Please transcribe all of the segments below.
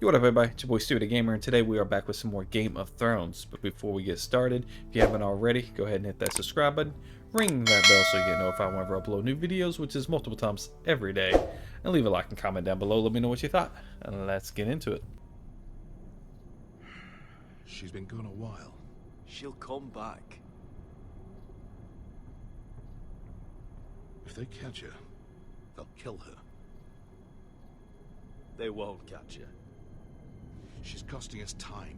Yo, what up everybody, it's your boy Stu the Gamer, and today we are back with some more Game of Thrones. But before we get started, if you haven't already, go ahead and hit that subscribe button, ring that bell so you get notified whenever I upload new videos, which is multiple times every day, and leave a like and comment down below, let me know what you thought, and let's get into it. She's been gone a while. She'll come back. If they catch her, they'll kill her. They won't catch her. She's costing us time.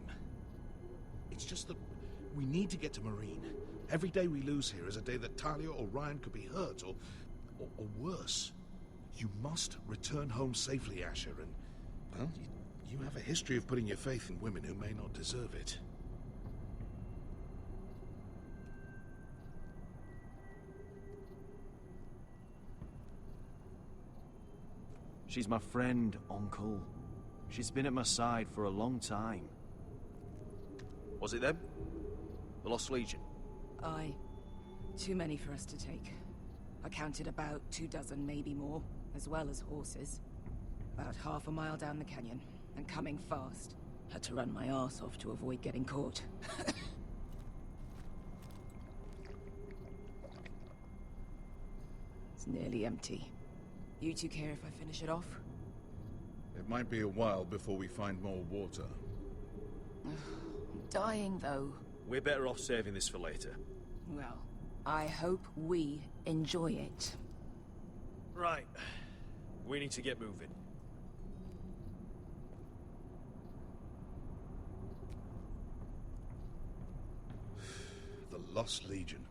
It's just that we need to get to Marine. Every day we lose here is a day that Talia or Ryan could be hurt, or worse. You must return home safely, Asher, and, well, you have a history of putting your faith in women who may not deserve it. She's my friend, Uncle. She's been at my side for a long time. Was it them? The Lost Legion? Aye. Too many for us to take. I counted about 24, maybe more, as well as horses. About half a mile down the canyon, and coming fast. Had to run my arse off to avoid getting caught. It's nearly empty. You two care if I finish it off? It might be a while before we find more water. I'm dying, though. We're better off saving this for later. Well, I hope we enjoy it. Right. We need to get moving. The Lost Legion.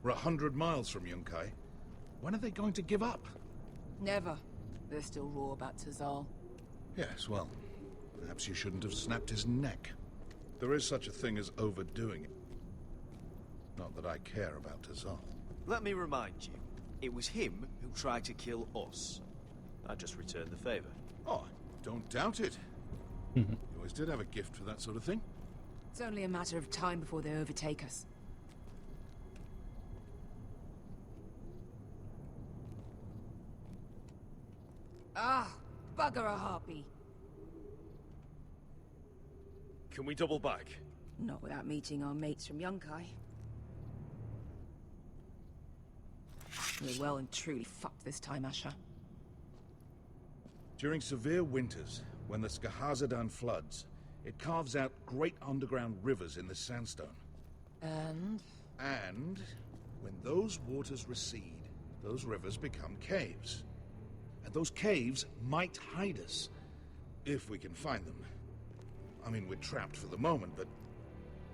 We're 100 miles from Yunkai. When are they going to give up? Never. They're still raw about Tazal. Yes, well, perhaps you shouldn't have snapped his neck. There is such a thing as overdoing it. Not that I care about Tazal. Let me remind you, it was him who tried to kill us. I just returned the favor. Oh, don't doubt it. You always did have a gift for that sort of thing. It's only a matter of time before they overtake us. Ah, bugger a harpy. Can we double back? Not without meeting our mates from Yunkai. We're well and truly fucked this time, Asher. During severe winters, when the Skahazadan floods, it carves out great underground rivers in the sandstone. And? And when those waters recede, those rivers become caves. And those caves might hide us, if we can find them. I mean, we're trapped for the moment, but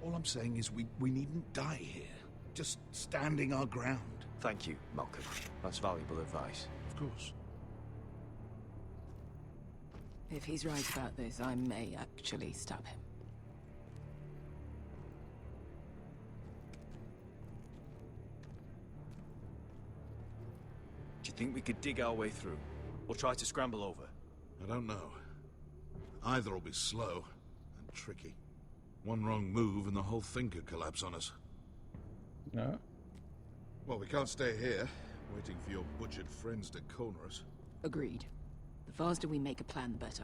all I'm saying is we needn't die here. Just standing our ground. Thank you, Malcolm. That's valuable advice. Of course. If he's right about this, I may actually stab him. Do you think we could dig our way through? Or try to scramble over? I don't know. Either will be slow and tricky. One wrong move and the whole thing could collapse on us. No. Well, we can't stay here, waiting for your butchered friends to corner us. Agreed. The faster we make a plan, the better.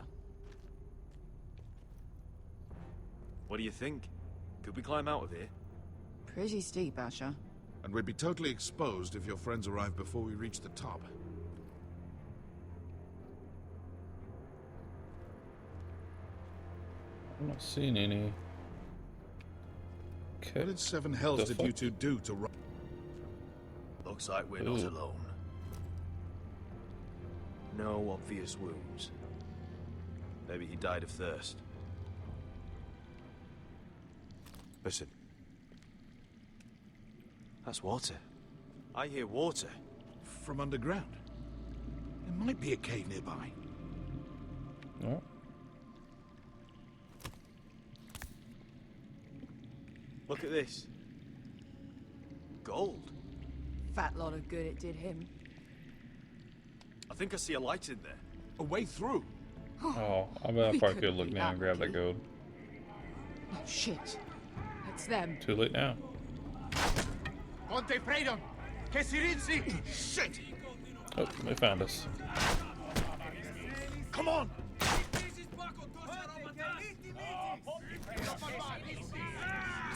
What do you think? Could we climb out of here? Pretty steep, Asher. And we'd be totally exposed if your friends arrive before we reach the top. I'm not seeing any. Okay. What in seven hells did you two do to run? Looks like we're not alone. No obvious wounds. Maybe he died of thirst. Listen. That's water. I hear water. From underground. There might be a cave nearby. No. Look at this. Gold. Fat lot of good it did him. I think I see a light in there. A way through. Oh, I bet I probably could look down and grab that gold. Oh, shit. It's them. Too late now. Conte Freedom! Che si rizzi! Shit! Oh, they found us. Come on!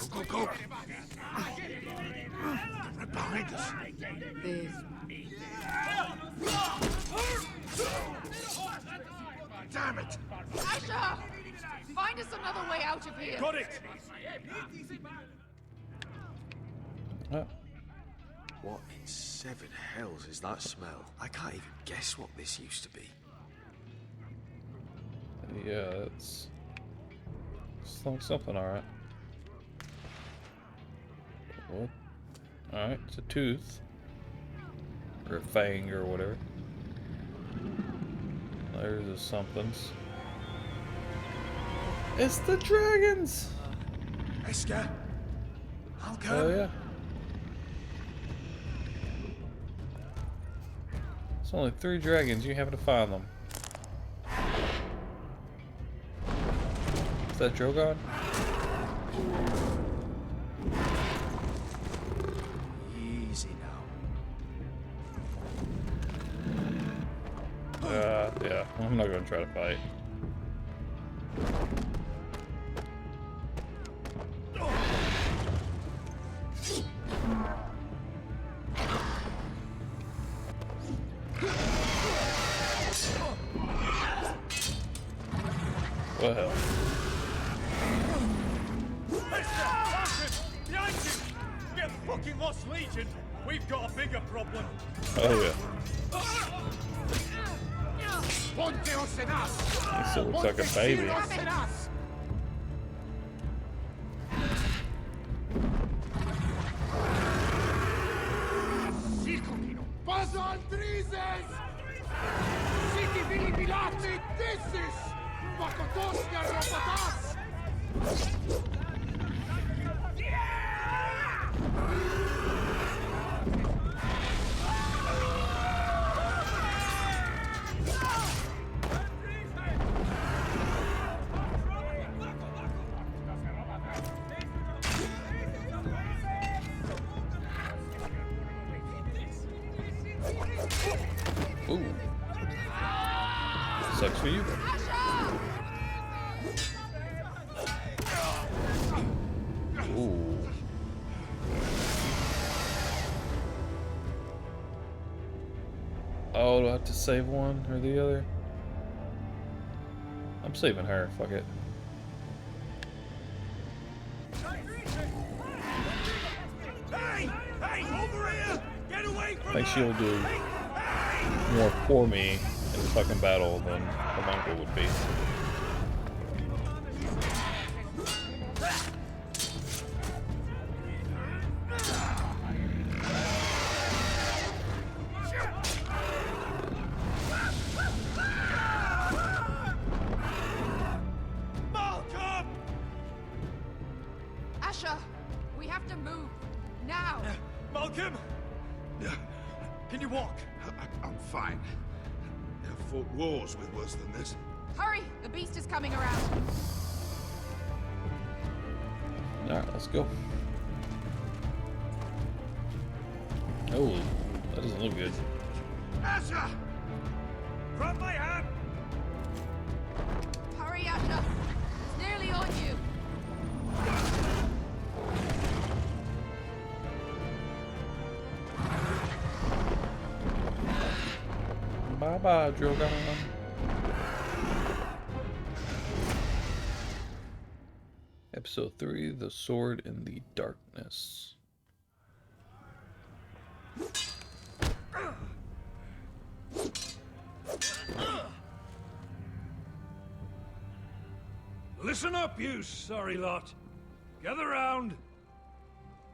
Go, go, go! Right behind us. This. Damn it! Asher! Find us another way out of here! Got it! Oh, What in seven hells is that smell? I can't even guess what this used to be. yeah, it's something, alright. What? Alright, it's a tooth. Or a fang or whatever. There's the somethings. It's the dragons! Esker! I'll come! Oh yeah. It's only 3 dragons, you happen to find them. Is that Drogon? Easy now. Yeah, I'm not gonna try to fight. What the hell? Behind you! Get fucking lost, Legion! We've got a bigger problem! Oh yeah. Ponteos en us! He still looks like a baby. Ponteos en us! Paso Andrises! City Vili Pilati Dissis! Pakotosnia Ropatas! Ooh. Sucks for you. Ooh. Oh, do I have to save one or the other? I'm saving her, fuck it. Hey! Hey! Over here! Get away I from think she'll do more for me in the fucking battle than the uncle would be. Malcolm! Asher! We have to move! Now! Malcolm! Can you walk? I'm fine. I've fought wars with worse than this. Hurry! The beast is coming around! Alright, let's go. Oh, that doesn't look good. Asher! Grab my hand! Hurry, Asher! It's nearly on you! Bye-bye, Drogon. Episode 3, The Sword in the Darkness. Listen up, you sorry lot. Gather round.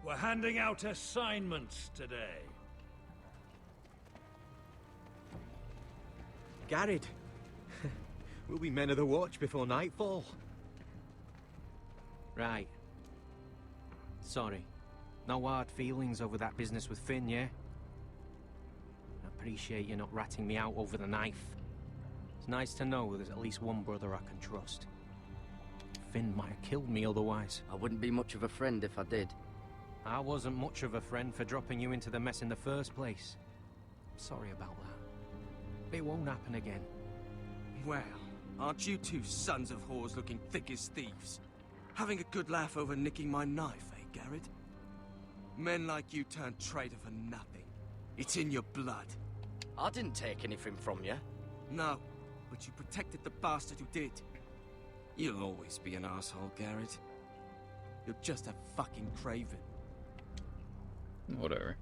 We're handing out assignments today. Garrett, we'll be men of the watch before nightfall. Right. Sorry. No hard feelings over that business with Finn, yeah? I appreciate you not ratting me out over the knife. It's nice to know there's at least one brother I can trust. Finn might have killed me otherwise. I wouldn't be much of a friend if I did. I wasn't much of a friend for dropping you into the mess in the first place. Sorry about that. It won't happen again. Well, Aren't you two sons of whores looking thick as thieves? Having a good laugh over nicking my knife, eh, Garrett? Men like you turn traitor for nothing. It's in your blood. I didn't take anything from you. No, but you protected the bastard who did. You'll always be an asshole, Garrett. You're just a fucking craven. Whatever.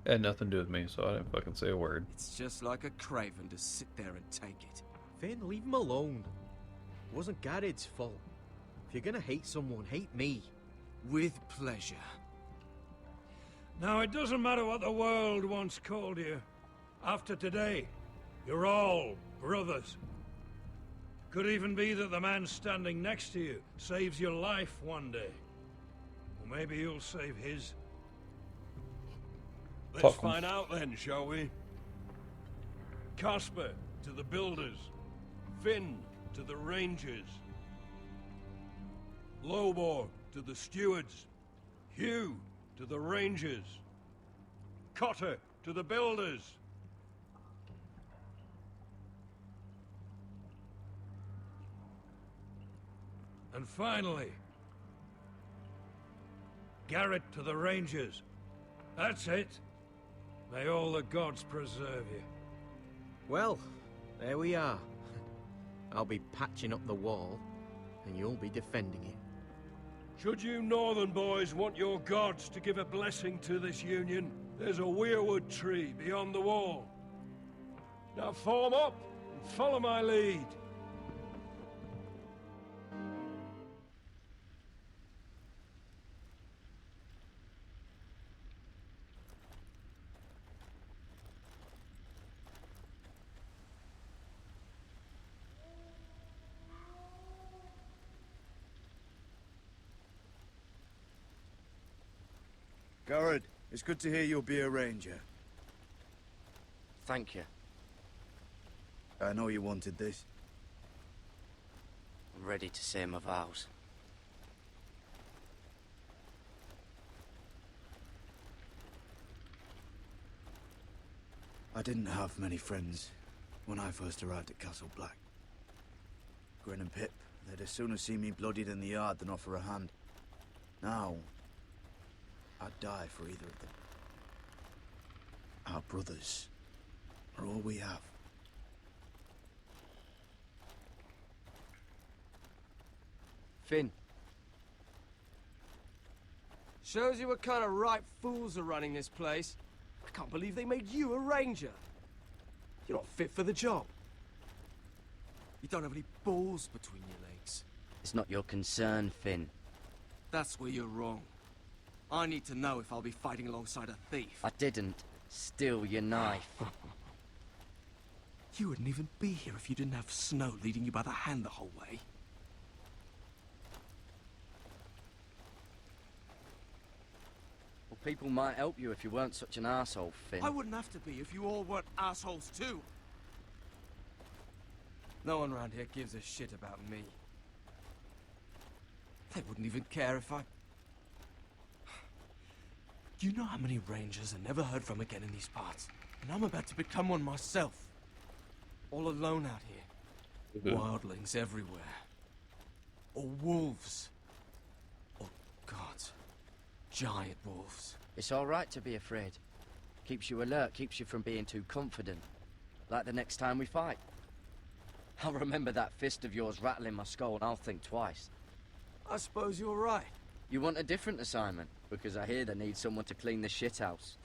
It had nothing to do with me, so I didn't fucking say a word. It's just like a craven to sit there and take it. Finn, leave him alone. It wasn't Garrett's fault. If you're gonna hate someone, hate me. With pleasure. Now, it doesn't matter what the world once called you. After today, you're all brothers. Could even be that the man standing next to you saves your life one day. Or maybe you'll save his. Let's Fuck 'em. find out then, shall we? Casper to the builders. Finn to the rangers. Lobor to the stewards. Hugh to the rangers. Cotter to the builders. And finally, Garrett to the Rangers. That's it. May all the gods preserve you. Well, there we are. I'll be patching up the wall, and you'll be defending it. Should you northern boys want your gods to give a blessing to this union, there's a weirwood tree beyond the wall. Now form up and follow my lead. Garrett, it's good to hear you'll be a ranger. Thank you. I know you wanted this. I'm ready to say my vows. I didn't have many friends when I first arrived at Castle Black. Grin and Pip, they'd as soon see me bloodied in the yard than offer a hand. Now, I'd die for either of them. Our brothers are all we have. Finn, Shows you what kind of ripe fools are running this place. I can't believe they made you a ranger. You're not fit for the job. You don't have any balls between your legs. it's not your concern, Finn. That's where you're wrong. I need to know if I'll be fighting alongside a thief. I didn't steal your knife. You wouldn't even be here if you didn't have Snow leading you by the hand the whole way. Well, people might help you if you weren't such an arsehole, Finn. I wouldn't have to be if you all weren't assholes too. No one around here gives a shit about me. They wouldn't even care if I... You know how many rangers are never heard from again in these parts? And I'm about to become one myself. All alone out here. Wildlings everywhere. Or wolves. Or, God, giant wolves. It's all right to be afraid. Keeps you alert, keeps you from being too confident. Like the next time we fight. I'll remember that fist of yours rattling my skull and I'll think twice. I suppose you're right. You want a different assignment? Because I hear they need someone to clean the shithouse.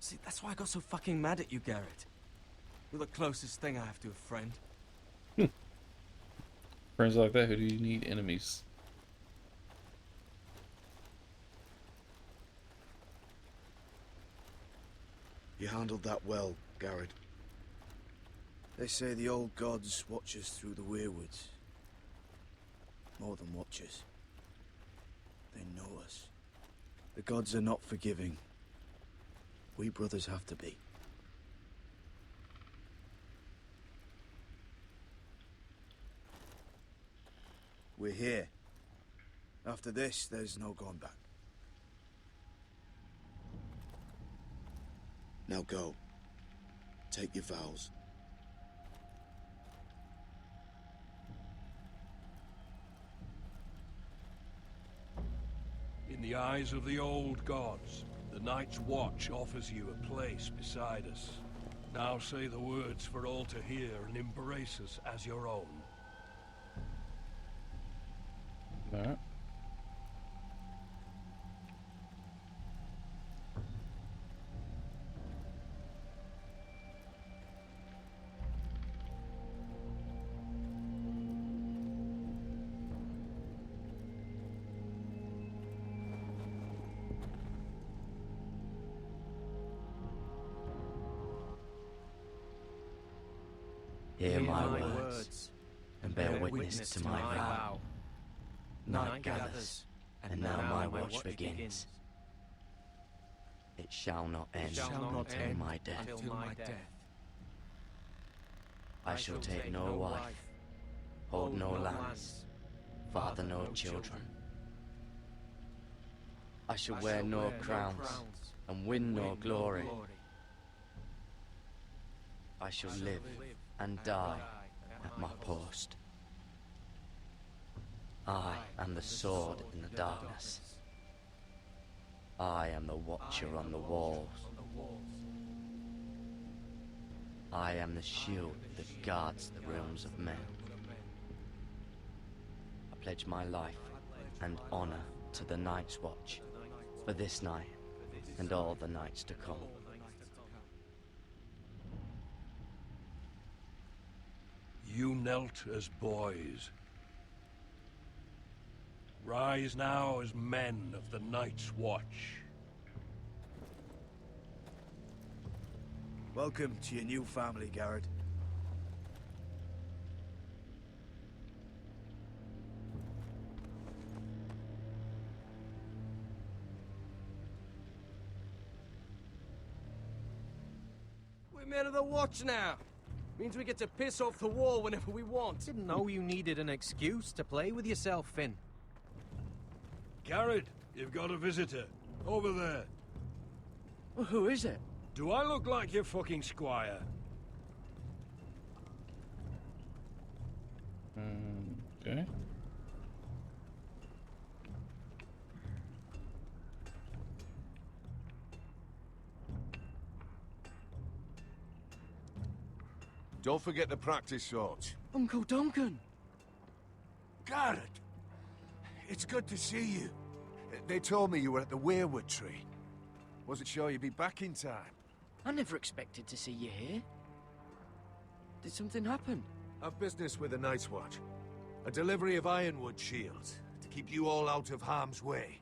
See, that's why I got so fucking mad at you, Garrett. You're the closest thing I have to a friend. Friends like that, who do you need? Enemies. You handled that well, Garrett. They say the old gods watch us through the weirwoods. More than watchers. They know us. The gods are not forgiving. We brothers have to be. We're here. After this, there's no going back. Now go. Take your vows. the eyes of the old gods, the Night's Watch offers you a place beside us. Now say the words for all to hear and embrace us as your own. Alright. Hear my words, and bear witness to my vow. Night gathers, and now my watch begins. It shall not end until my death. I shall take no wife, hold no lands, father no children. I shall wear no crowns, and win no glory. I shall live and die at my post. I am the sword in the darkness. I am the watcher on the walls. I am the shield that guards the realms of men. I pledge my life and honor to the Night's Watch for this night and all the nights to come. You knelt as boys. Rise now as men of the Night's Watch. Welcome to your new family, Garrett. We're men of the Watch now. Means we get to piss off the wall whenever we want. Didn't know you needed an excuse to play with yourself, Finn. Garrett, you've got a visitor. Over there. Well, who is it? Do I look like your fucking squire? Okay. Don't forget the practice swords. Uncle Duncan! Garrett! It's good to see you. They told me you were at the weirwood tree. Wasn't sure you'd be back in time. I never expected to see you here. Did something happen? I've business with the Night's Watch. A delivery of ironwood shields to keep you all out of harm's way.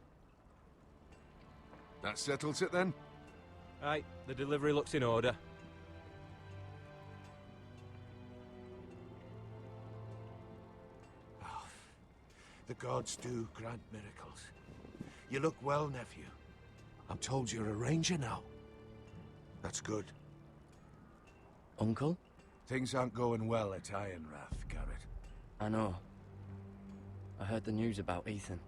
That settles it then? Aye, the delivery looks in order. The gods do grant miracles. You look well, nephew. I'm told you're a ranger now. That's good. Uncle? Things aren't going well at Ironrath, Garrett. I know. I heard the news about Ethan.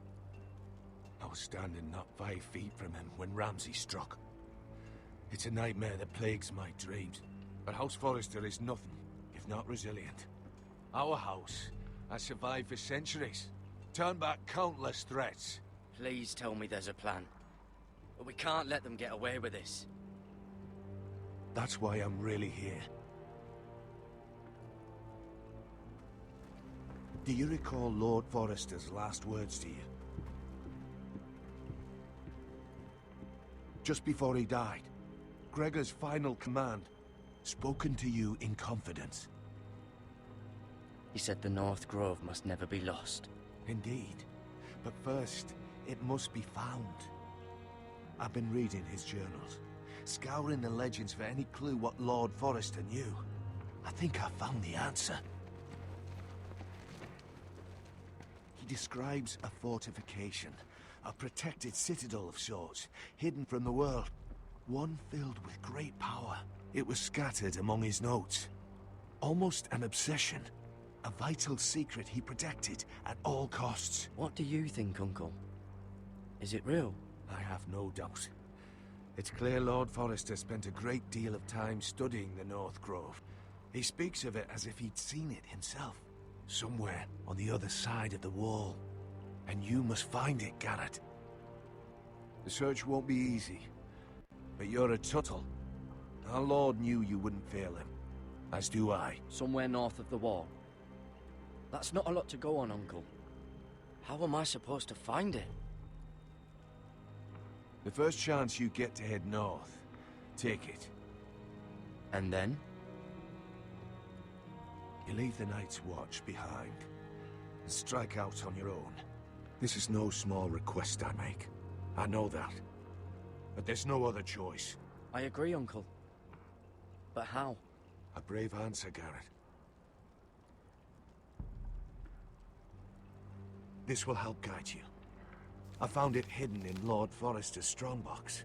I was standing not 5 feet from him when Ramsay struck. It's a nightmare that plagues my dreams. But House Forrester is nothing if not resilient. Our house has survived for centuries. Turned back countless threats. Please tell me there's a plan. But we can't let them get away with this. That's why I'm really here. Do you recall Lord Forrester's last words to you? Just before he died, Gregor's final command, spoken to you in confidence. He said the North Grove must never be lost. Indeed. But first, it must be found. I've been reading his journals, scouring the legends for any clue what Lord Forrester knew. I think I found the answer. He describes a fortification, a protected citadel of sorts, hidden from the world. One filled with great power. It was scattered among his notes. Almost an obsession. A vital secret he protected at all costs. What do you think, Uncle? Is it real? I have no doubt. It's clear Lord Forrester spent a great deal of time studying the North Grove. He speaks of it as if he'd seen it himself. Somewhere on the other side of the wall. And you must find it, Garrett. The search won't be easy. But you're a Tuttle. Our Lord knew you wouldn't fail him. As do I. Somewhere north of the wall. That's not a lot to go on, Uncle. How am I supposed to find it? The first chance you get to head north, take it. And then? You leave the Night's Watch behind, and strike out on your own. This is no small request I make. I know that. But there's no other choice. I agree, Uncle. But how? A brave answer, Garrett. This will help guide you. I found it hidden in Lord Forrester's strongbox.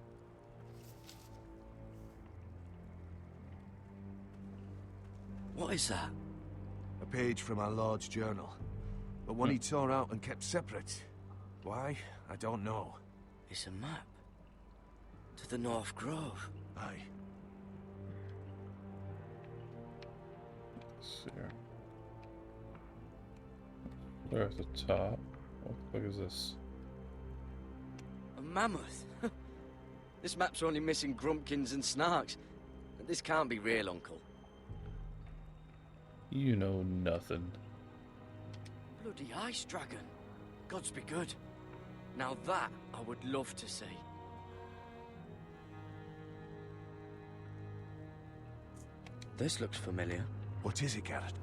What is that? A page from our Lord's journal. But one he tore out and kept separate. Why? I don't know. It's a map. To the North Grove. Aye. Let's see here. They're at the top. What the fuck is this? A mammoth? This map's only missing Grumpkins and Snarks. This can't be real, Uncle. You know nothing. Bloody ice dragon. Gods be good. Now that I would love to see. This looks familiar. What is it, Garrett?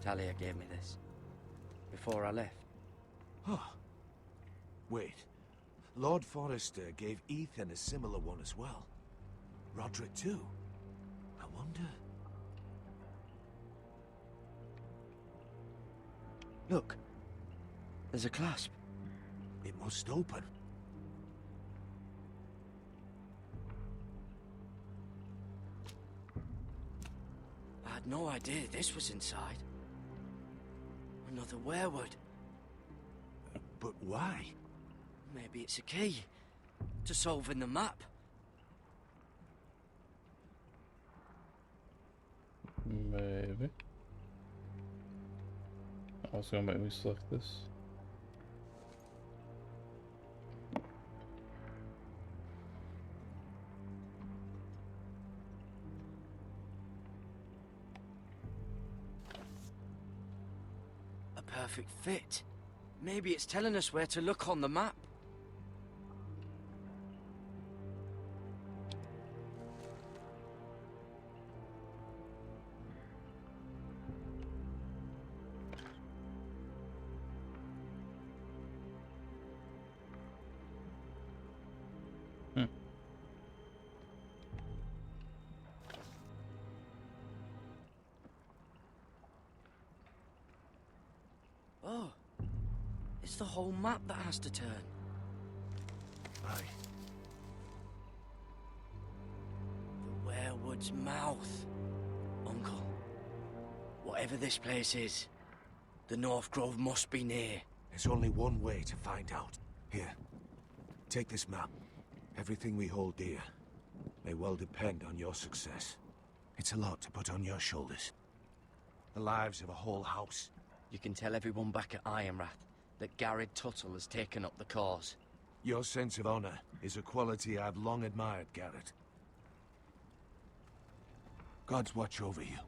Talia gave me this. Before I left. Oh. Wait. Lord Forrester gave Ethan a similar one as well. Roderick too. I wonder... Look. There's a clasp. It must open. I had no idea this was inside. Another werewood. But why? Maybe it's a key to solving the map. Maybe. I was gonna make me select this. A perfect fit. Maybe it's telling us where to look on the map. Oh, it's the whole map that has to turn. Aye. The werewood's mouth. Uncle, whatever this place is, the North Grove must be near. There's only one way to find out. Here, take this map. Everything we hold dear may well depend on your success. It's a lot to put on your shoulders. The lives of a whole house. You can tell everyone back at Ironrath that Garrett Tuttle has taken up the cause. Your sense of honor is a quality I've long admired, Garrett. God's watch over you.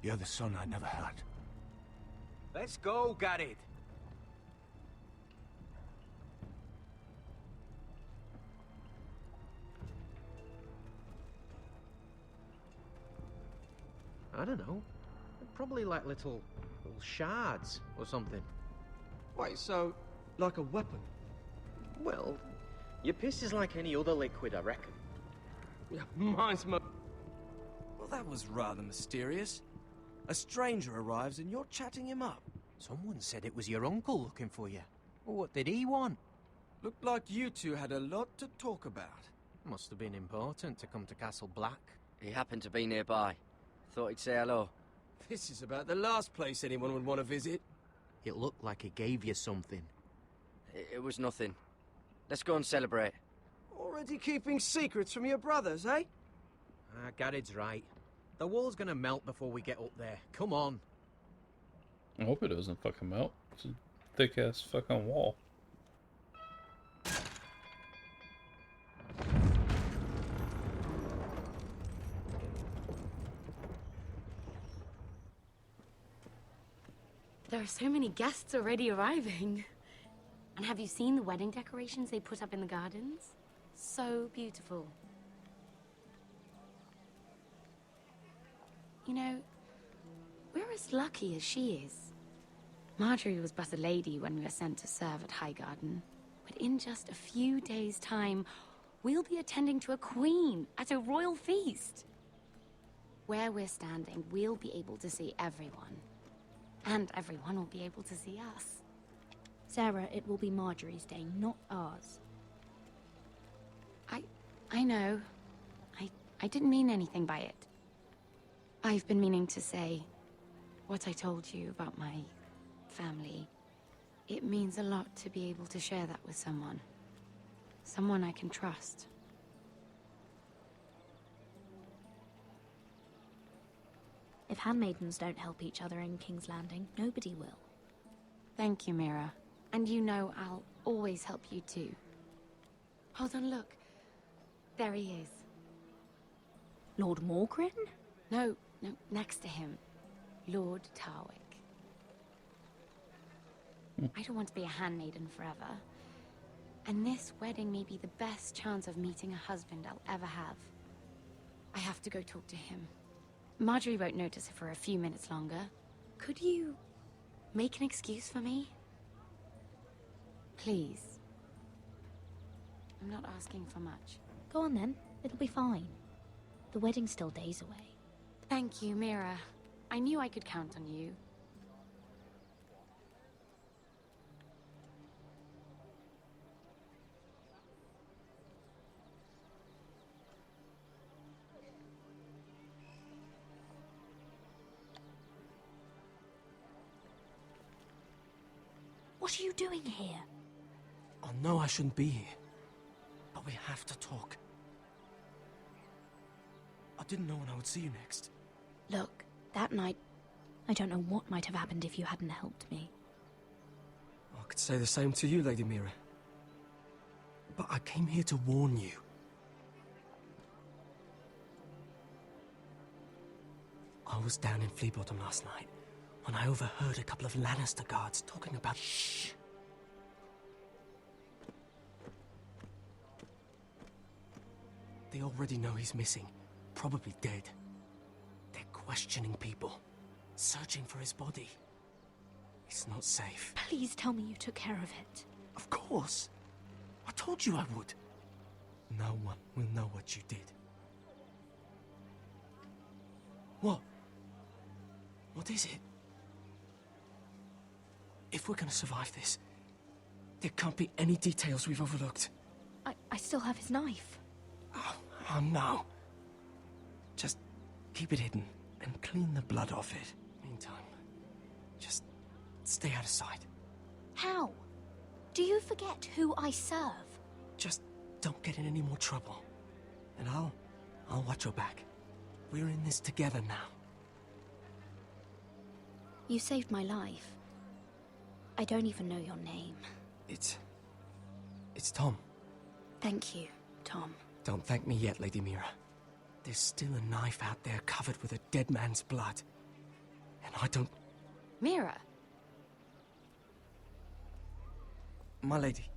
You're the son I never had. Let's go, Garrett. I don't know. Probably like little shards or something. Wait, so, like a weapon? Well, your piss is like any other liquid, I reckon. Yeah, mine's Well, that was rather mysterious. A stranger arrives and you're chatting him up. Someone said it was your uncle looking for you. What did he want? Looked like you two had a lot to talk about. Must have been important to come to Castle Black. He happened to be nearby. Thought he'd say hello. This is about the last place anyone would want to visit. It looked like he gave you something. It was nothing. Let's go and celebrate. Already keeping secrets from your brothers, eh? Garrett's right. The wall's gonna melt before we get up there. Come on. I hope it doesn't fucking melt. It's a thick ass fucking wall. There are so many guests already arriving. And have you seen the wedding decorations they put up in the gardens? So beautiful. You know, we're as lucky as she is. Marjorie was but a lady when we were sent to serve at Highgarden. But in just a few days' time, we'll be attending to a queen at a royal feast. Where we're standing, we'll be able to see everyone. And everyone will be able to see us. Sarah, it will be Marjorie's day, not ours. I know. I didn't mean anything by it. I've been meaning to say what I told you about my family. It means a lot to be able to share that with someone. Someone I can trust. If handmaidens don't help each other in King's Landing, nobody will. Thank you, Mira. And you know I'll always help you too. Hold on, look. There he is. Lord Morgrin? No, next to him. Lord Tarwick. I don't want to be a handmaiden forever. And this wedding may be the best chance of meeting a husband I'll ever have. I have to go talk to him. Marjorie won't notice it for a few minutes longer. Could you make an excuse for me? Please. I'm not asking for much. Go on then, it'll be fine. The wedding's still days away. Thank you, Mira. I knew I could count on you. What are you doing here? I know I shouldn't be here, but we have to talk. I didn't know when I would see you next. Look, that night, I don't know what might have happened if you hadn't helped me. I could say the same to you, Lady Mira. But I came here to warn you. I was down in Flea Bottom last night when I overheard a couple of Lannister guards talking about... Shh! They already know he's missing, probably dead. They're questioning people, searching for his body. It's not safe. Please tell me you took care of it. Of course. I told you I would. No one will know what you did. What? What is it? If we're gonna survive this, there can't be any details we've overlooked. I still have his knife. Oh no. Just keep it hidden and clean the blood off it. Meantime, just stay out of sight. How? Do you forget who I serve? Just don't get in any more trouble. And I'll watch your back. We're in this together now. You saved my life. I don't even know your name. It's Tom. Thank you, Tom. Don't thank me yet, Lady Mira. There's still a knife out there covered with a dead man's blood. And I don't... Mira! My lady.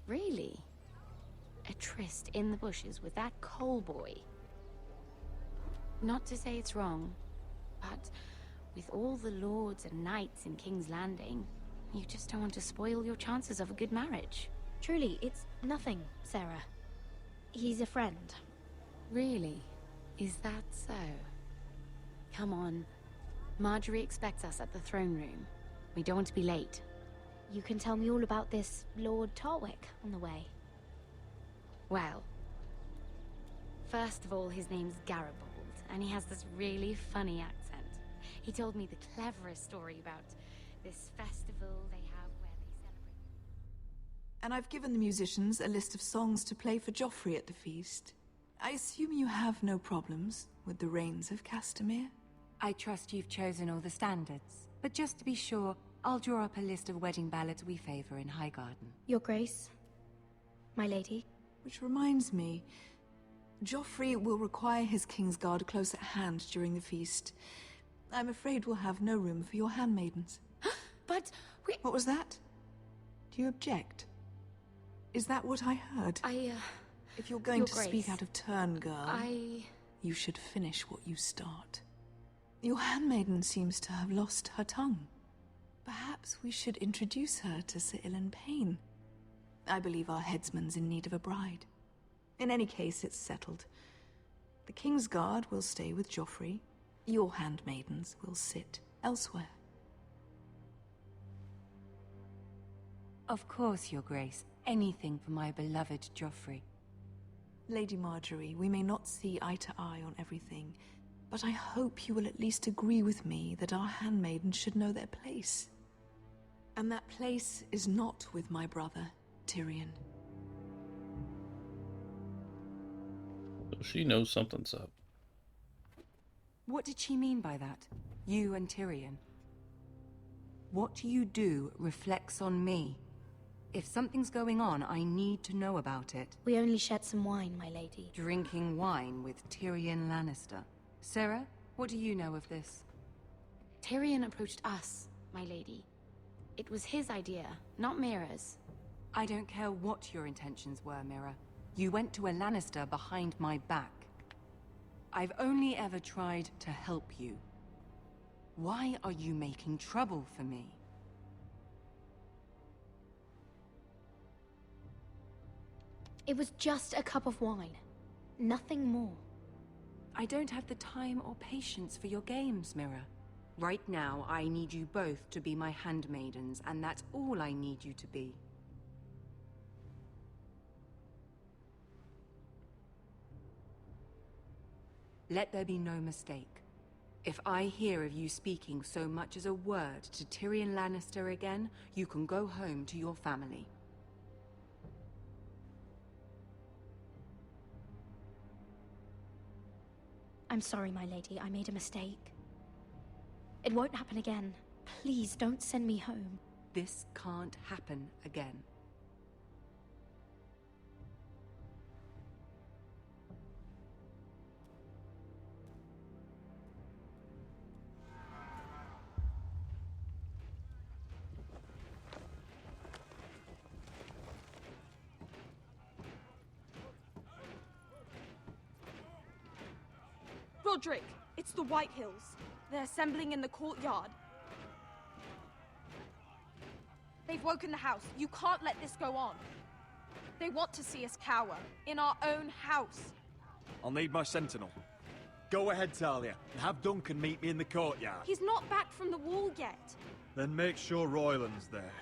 Really? A tryst in the bushes with that coal boy? Not to say it's wrong, but with all the lords and knights in King's Landing, you just don't want to spoil your chances of a good marriage. Truly, it's nothing, Sarah. He's a friend. Really? Is that so? Come on. Marjorie expects us at the throne room. We don't want to be late. You can tell me all about this Lord Tarwick on the way. Well, first of all, his name's Garibaldi, and he has this really funny accent. He told me the cleverest story about this festival they have where they celebrate... And I've given the musicians a list of songs to play for Joffrey at the feast. I assume you have no problems with the Rains of Castamere? I trust you've chosen all the standards. But just to be sure, I'll draw up a list of wedding ballads we favor in Highgarden. Your Grace, my lady. Which reminds me, Joffrey will require his Kingsguard close at hand during the feast. I'm afraid we'll have no room for your handmaidens. But we... What was that? Do you object? Is that what I heard? If you're going Your to Grace, speak out of turn, girl, you should finish what you start. Your handmaiden seems to have lost her tongue. Perhaps we should introduce her to Sir Ilan Payne. I believe our headsman's in need of a bride. In any case, it's settled. The King's Guard will stay with Joffrey. Your handmaidens will sit elsewhere. Of course, Your Grace. Anything for my beloved Joffrey. Lady Marjorie, we may not see eye to eye on everything, but I hope you will at least agree with me that our handmaidens should know their place. And that place is not with my brother, Tyrion. So she knows something's up. What did she mean by that? You and Tyrion? What you do reflects on me. If something's going on, I need to know about it. We only shed some wine, my lady. Drinking wine with Tyrion Lannister. Sarah, what do you know of this? Tyrion approached us, my lady. It was his idea, not Mira's. I don't care what your intentions were, Mira. You went to a Lannister behind my back. I've only ever tried to help you. Why are you making trouble for me? It was just a cup of wine. Nothing more. I don't have the time or patience for your games, Mira. Right now, I need you both to be my handmaidens, and that's all I need you to be. Let there be no mistake. If I hear of you speaking so much as a word to Tyrion Lannister again, you can go home to your family. I'm sorry, my lady. I made a mistake. It won't happen again. Please don't send me home. This can't happen again. Roderick, it's the White Hills. They're assembling in the courtyard. They've woken the house. You can't let this go on. They want to see us cower. In our own house. I'll need my sentinel. Go ahead, Talia, and have Duncan meet me in the courtyard. He's not back from the wall yet. Then make sure Royland's there.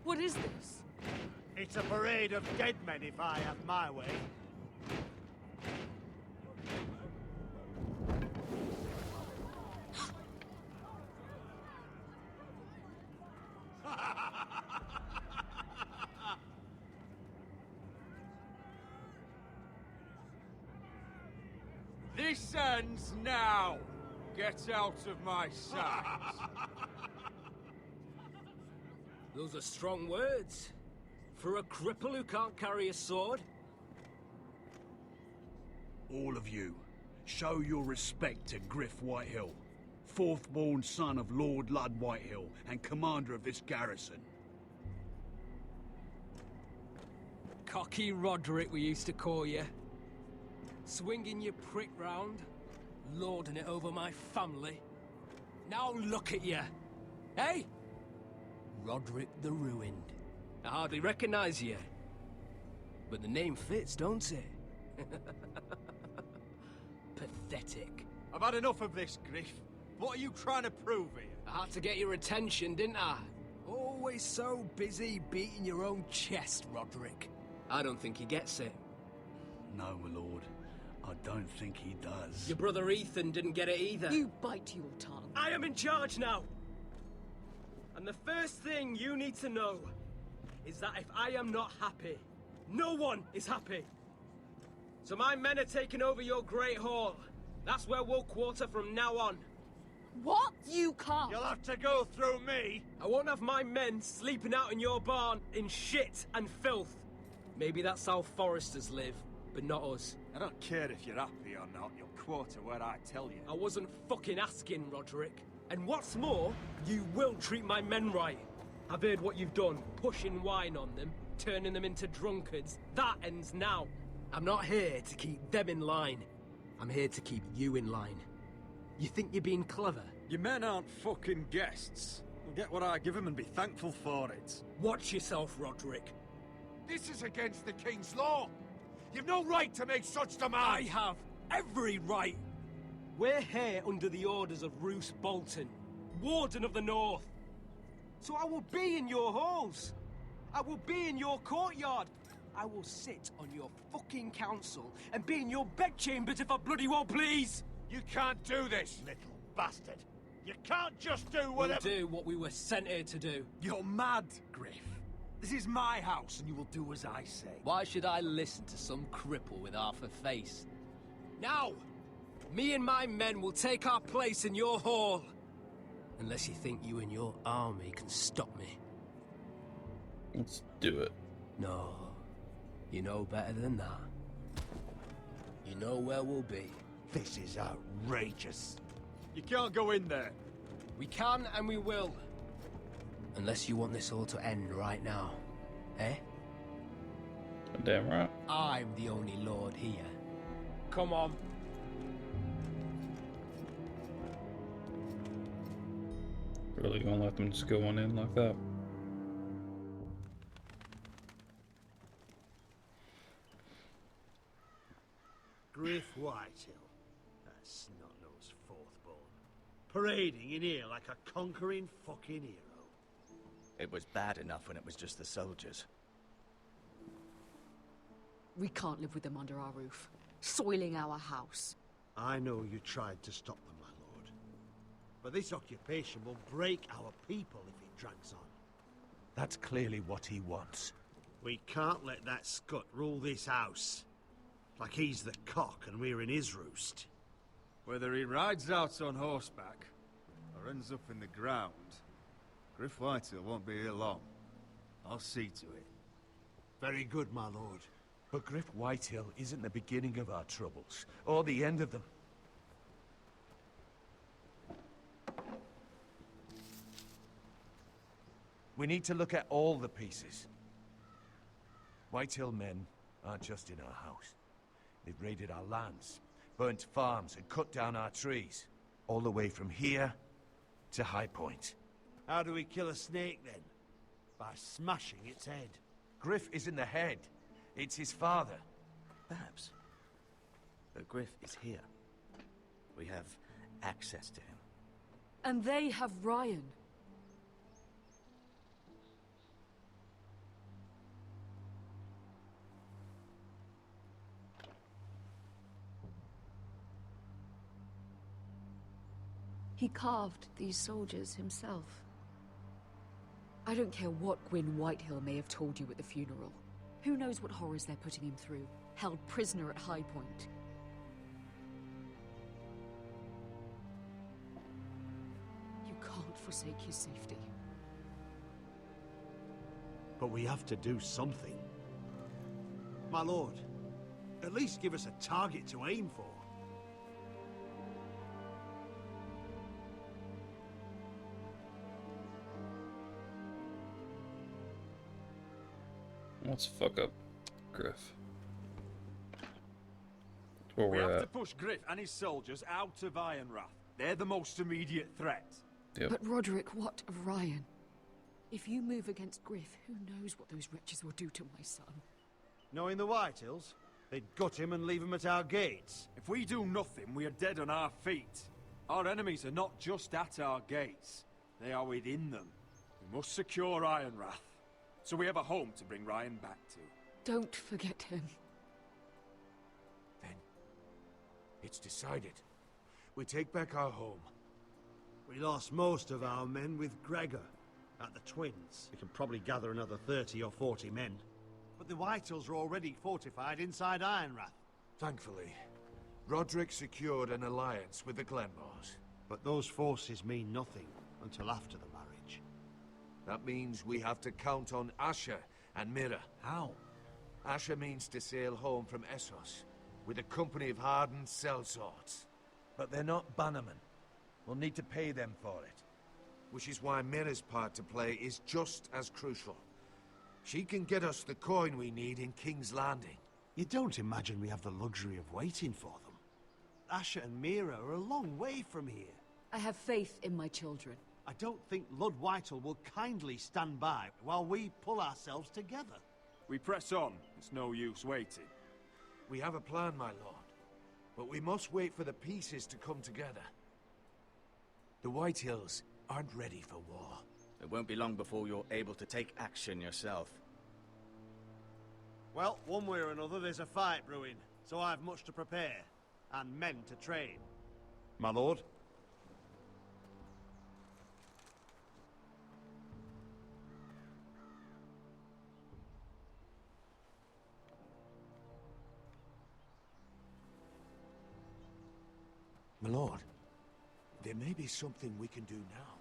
What is this? It's a parade of dead men if I have my way. This ends now. Get out of my sight. Those are strong words. For a cripple who can't carry a sword? All of you, show your respect to Griff Whitehill, fourth-born son of Lord Ludd Whitehill and commander of this garrison. Cocky Roderick, we used to call you. Swinging your prick round, lording it over my family. Now look at you. Hey? Roderick the Ruined. I hardly recognize you. But the name fits, don't it? Pathetic. I've had enough of this, Griff. What are you trying to prove here? I had to get your attention, didn't I? Always so busy beating your own chest, Roderick. I don't think he gets it. No, my lord. I don't think he does. Your brother Ethan didn't get it either. You bite your tongue. I am in charge now! And the first thing you need to know is that if I am not happy, no one is happy. So my men are taking over your Great Hall. That's where we'll quarter from now on. What? You can't. You'll have to go through me. I won't have my men sleeping out in your barn in shit and filth. Maybe that's how foresters live, but not us. I don't care if you're happy or not. You'll quarter where I tell you. I wasn't fucking asking, Roderick. And what's more, you will treat my men right. I've heard what you've done, pushing wine on them, turning them into drunkards. That ends now. I'm not here to keep them in line. I'm here to keep you in line. You think you're being clever? Your men aren't fucking guests. They'll get what I give them and be thankful for it. Watch yourself, Roderick. This is against the King's law. You've no right to make such demands. I have every right. We're here under the orders of Roose Bolton, Warden of the North. So I will be in your halls. I will be in your courtyard. I will sit on your fucking council and be in your bedchambers if I bloody well please. You can't do this, little bastard. You can't just do whatever... We'll do what we were sent here to do. You're mad, Griff. This is my house and you will do as I say. Why should I listen to some cripple with half a face? Now, me and my men will take our place in your hall. Unless you think you and your army can stop me. Let's do it. No, you know better than that. You know where we'll be. This is outrageous. You can't go in there. We can and we will. Unless you want this all to end right now. Eh? Damn right. I'm the only lord here. Come on. Really gonna let them just go on in like that? Griff Whitehill. That snot-nosed fourth-born. Parading in here like a conquering fucking hero. It was bad enough when it was just the soldiers. We can't live with them under our roof, soiling our house. I know you tried to stop them, my lord. But this occupation will break our people if it drags on. That's clearly what he wants. We can't let that scut rule this house. Like he's the cock and we're in his roost. Whether he rides out on horseback or ends up in the ground, Griff Whitehill won't be here long. I'll see to it. Very good, my lord. But Griff Whitehill isn't the beginning of our troubles, or the end of them. We need to look at all the pieces. Whitehill men aren't just in our house. They've raided our lands, burnt farms, and cut down our trees. All the way from here to High Point. How do we kill a snake, then? By smashing its head. Griff isn't the head. It's his father. Perhaps. But Griff is here. We have access to him. And they have Ryan. He carved these soldiers himself. I don't care what Gwyn Whitehill may have told you at the funeral. Who knows what horrors they're putting him through, held prisoner at High Point. You can't forsake his safety. But we have to do something. My lord, at least give us a target to aim for. Let's fuck up Griff. That's where We we're have to at. push Griff and his soldiers out of Ironrath. They're the most immediate threat. Yep. But Roderick, what of Ryan? If you move against Griff, who knows what those wretches will do to my son? Knowing the Whitehills, they'd gut him and leave him at our gates. If we do nothing, we are dead on our feet. Our enemies are not just at our gates. They are within them. We must secure Ironrath, so we have a home to bring Ryan back to. Don't forget him. Then, it's decided. We take back our home. We lost most of our men with Gregor at the Twins. We can probably gather another 30 or 40 men. But the Whitehills are already fortified inside Ironrath. Thankfully, Roderick secured an alliance with the Glenmores. But those forces mean nothing until after the marriage. That means we have to count on Asher and Mira. How? Asher means to sail home from Essos with a company of hardened sellswords. But they're not bannermen. We'll need to pay them for it. Which is why Mira's part to play is just as crucial. She can get us the coin we need in King's Landing. You don't imagine we have the luxury of waiting for them? Asher and Mira are a long way from here. I have faith in my children. I don't think Lord Whitehall will kindly stand by while we pull ourselves together. We press on. It's no use waiting. We have a plan, my lord. But we must wait for the pieces to come together. The Whitehills aren't ready for war. It won't be long before you're able to take action yourself. Well, one way or another, there's a fight brewing, so I've much to prepare, and men to train. My lord? My lord, there may be something we can do now.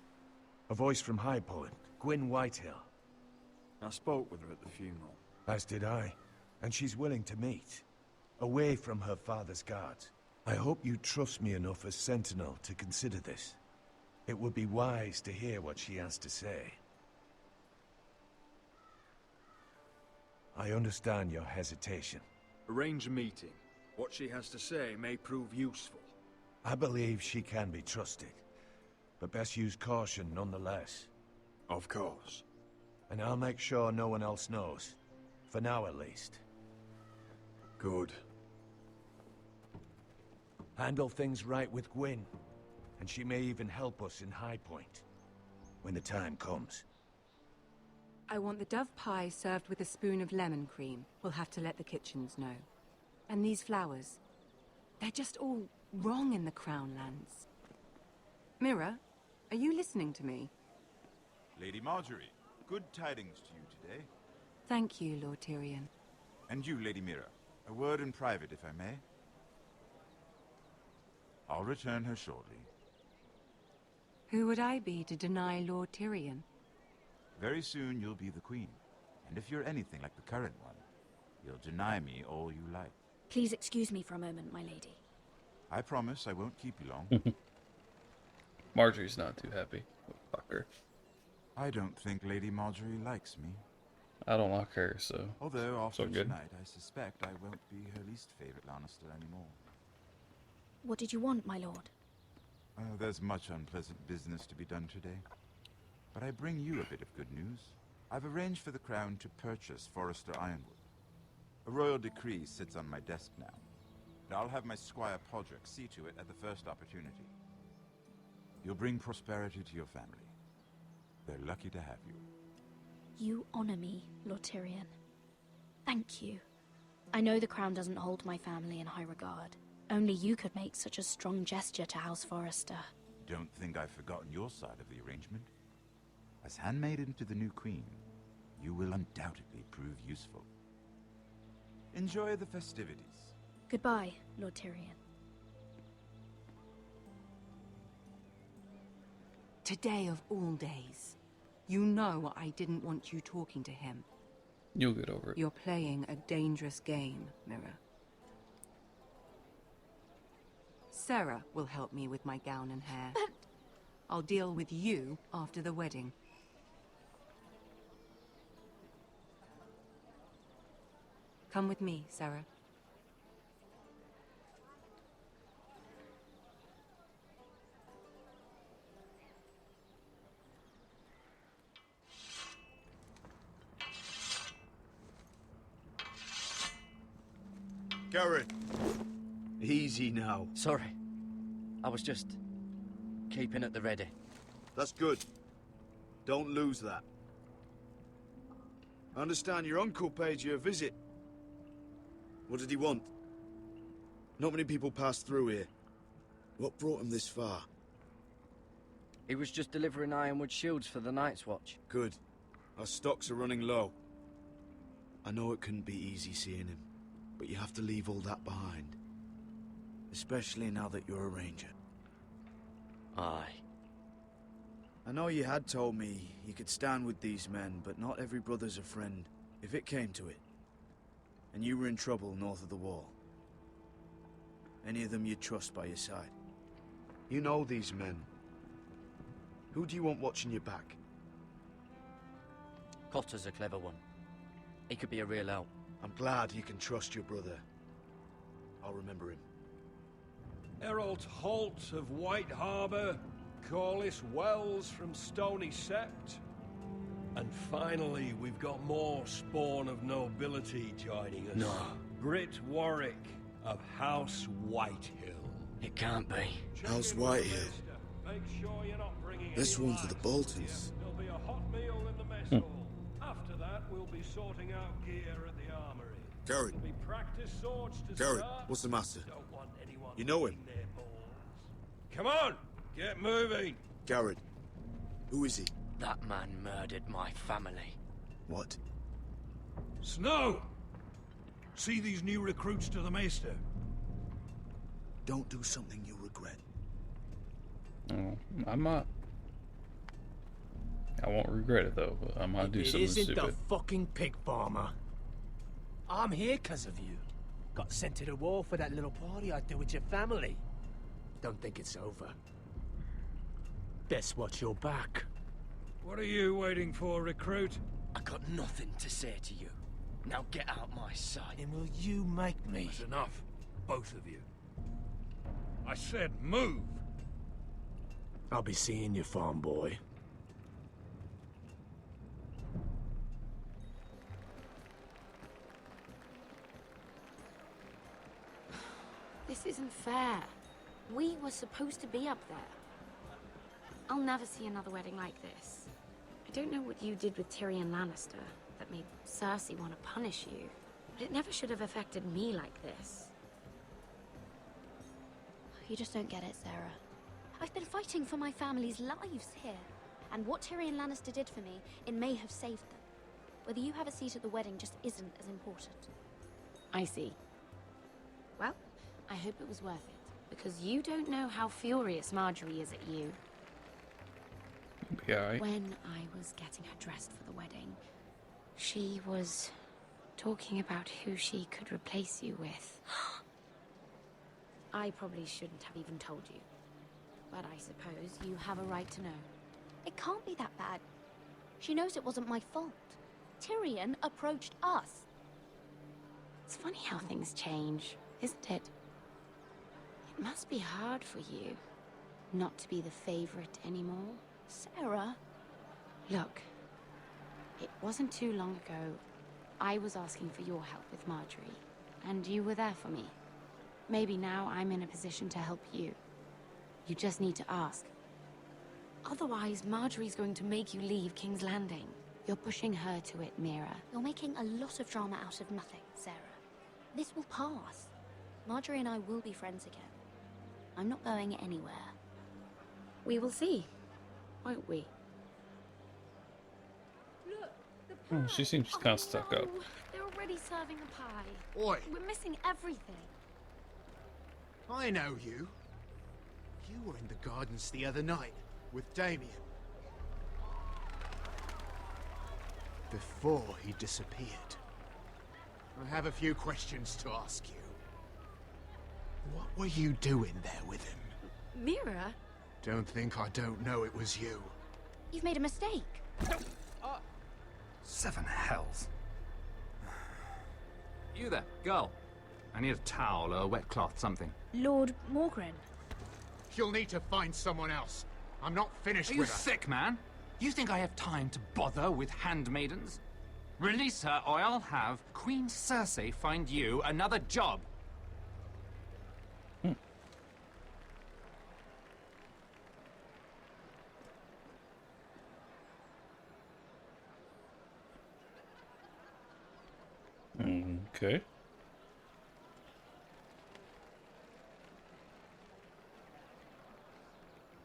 A voice from High Point, Gwyn Whitehill. I spoke with her at the funeral. As did I. And she's willing to meet. Away from her father's guards. I hope you trust me enough as Sentinel to consider this. It would be wise to hear what she has to say. I understand your hesitation. Arrange a meeting. What she has to say may prove useful. I believe she can be trusted. But best use caution nonetheless. Of course. And I'll make sure no one else knows. For now, at least. Good. Handle things right with Gwyn. And she may even help us in High Point. When the time comes. I want the dove pie served with a spoon of lemon cream. We'll have to let the kitchens know. And these flowers. They're just all wrong in the Crown Lands. Mira, are you listening to me? Lady Marjorie, good tidings to you today. Thank you, Lord Tyrion. And you, Lady Mira. A word in private, if I may. I'll return her shortly. Who would I be to deny Lord Tyrion? Very soon you'll be the queen. And if you're anything like the current one, you'll deny me all you like. Please excuse me for a moment, my lady. I promise I won't keep you long. Marjorie's not too happy. Fuck her. I don't think Lady Marjorie likes me. I don't like her, so... Although after so good. tonight, I suspect I won't be her least favorite Lannister anymore. What did you want, my lord? There's much unpleasant business to be done today. But I bring you a bit of good news. I've arranged for the Crown to purchase Forrester Ironwood. A royal decree sits on my desk now. And I'll have my squire Podrick see to it at the first opportunity. You'll bring prosperity to your family. They're lucky to have you. You honor me, Lord Tyrion. Thank you. I know the crown doesn't hold my family in high regard. Only you could make such a strong gesture to House Forrester. Don't think I've forgotten your side of the arrangement. As handmaiden to the new queen, you will undoubtedly prove useful. Enjoy the festivities. Goodbye, Lord Tyrion. Today of all days. You know I didn't want you talking to him. You'll get over it. You're playing a dangerous game, Mira. Sarah will help me with my gown and hair. But... I'll deal with you after the wedding. Come with me, Sarah. Garrett, easy now. Sorry. I was just keeping at the ready. That's good. Don't lose that. I understand your uncle paid you a visit. What did he want? Not many people pass through here. What brought him this far? He was just delivering ironwood shields for the Night's Watch. Good. Our stocks are running low. I know it couldn't be easy seeing him, but you have to leave all that behind. Especially now that you're a ranger. Aye. I know you had told me you could stand with these men, but not every brother's a friend, if it came to it. And you were in trouble north of the wall. Any of them you'd trust by your side? You know these men. Who do you want watching your back? Cotter's a clever one. He could be a real help. I'm glad you can trust your brother. I'll remember him. Errol Holt of White Harbour, Corliss Wells from Stony Sept. And finally, we've got more spawn of nobility joining us. No. Britt Warwick of House Whitehill. It can't be. House Whitehill. Make sure you're not bringing This any one's for the lights. Boltons. There'll be a hot meal in the mess hall. After that, we'll be sorting out gear at the armory. Garrett. There'll be practice swords to Garrett, start. what's the matter? Don't want anyone You know him? licking their balls. Come on, get moving. Garrett. Who is he? That man murdered my family. What? Snow! See these new recruits to the Maester? Don't do something you'll regret. Oh, I might. I won't regret it though, but I might do something stupid. It isn't the fucking pig farmer. I'm here because of you. Got sent to the war for that little party I do with your family. Don't think it's over. Best watch your back. What are you waiting for, recruit? I got nothing to say to you. Now get out my sight. And will you make me? That's enough, both of you. I said move! I'll be seeing you, farm boy. This isn't fair. We were supposed to be up there. I'll never see another wedding like this. I don't know what you did with Tyrion Lannister that made Cersei want to punish you, but it never should have affected me like this. You just don't get it, Sarah. I've been fighting for my family's lives here, and what Tyrion Lannister did for me, it may have saved them. Whether you have a seat at the wedding just isn't as important. I see. Well, I hope it was worth it, because you don't know how furious Marjorie is at you. Be all right. When I was getting her dressed for the wedding, she was talking about who she could replace you with. I probably shouldn't have even told you, but I suppose you have a right to know. It can't be that bad. She knows it wasn't my fault. Tyrion approached us. It's funny how things change, isn't it? It must be hard for you not to be the favorite anymore. Sarah? Look, it wasn't too long ago I was asking for your help with Marjorie, and you were there for me. Maybe now I'm in a position to help you. You just need to ask. Otherwise, Marjorie's going to make you leave King's Landing. You're pushing her to it, Mira. You're making a lot of drama out of nothing, Sarah. This will pass. Marjorie and I will be friends again. I'm not going anywhere. We will see, won't we? Look, She seems kind of stuck up. they're already serving the pie. Oi. We're missing everything. I know you. You were in the gardens the other night with Damien. Before he disappeared. I have a few questions to ask you. What were you doing there with him? Mira? Don't think I don't know it was you. You've made a mistake. Seven hells. You there, girl. I need a towel or a wet cloth, something. Lord Morgren. You'll need to find someone else. I'm not finished Are you with her. sick, man? You think I have time to bother with handmaidens? Release her, or I'll have Queen Cersei find you another job. Okay.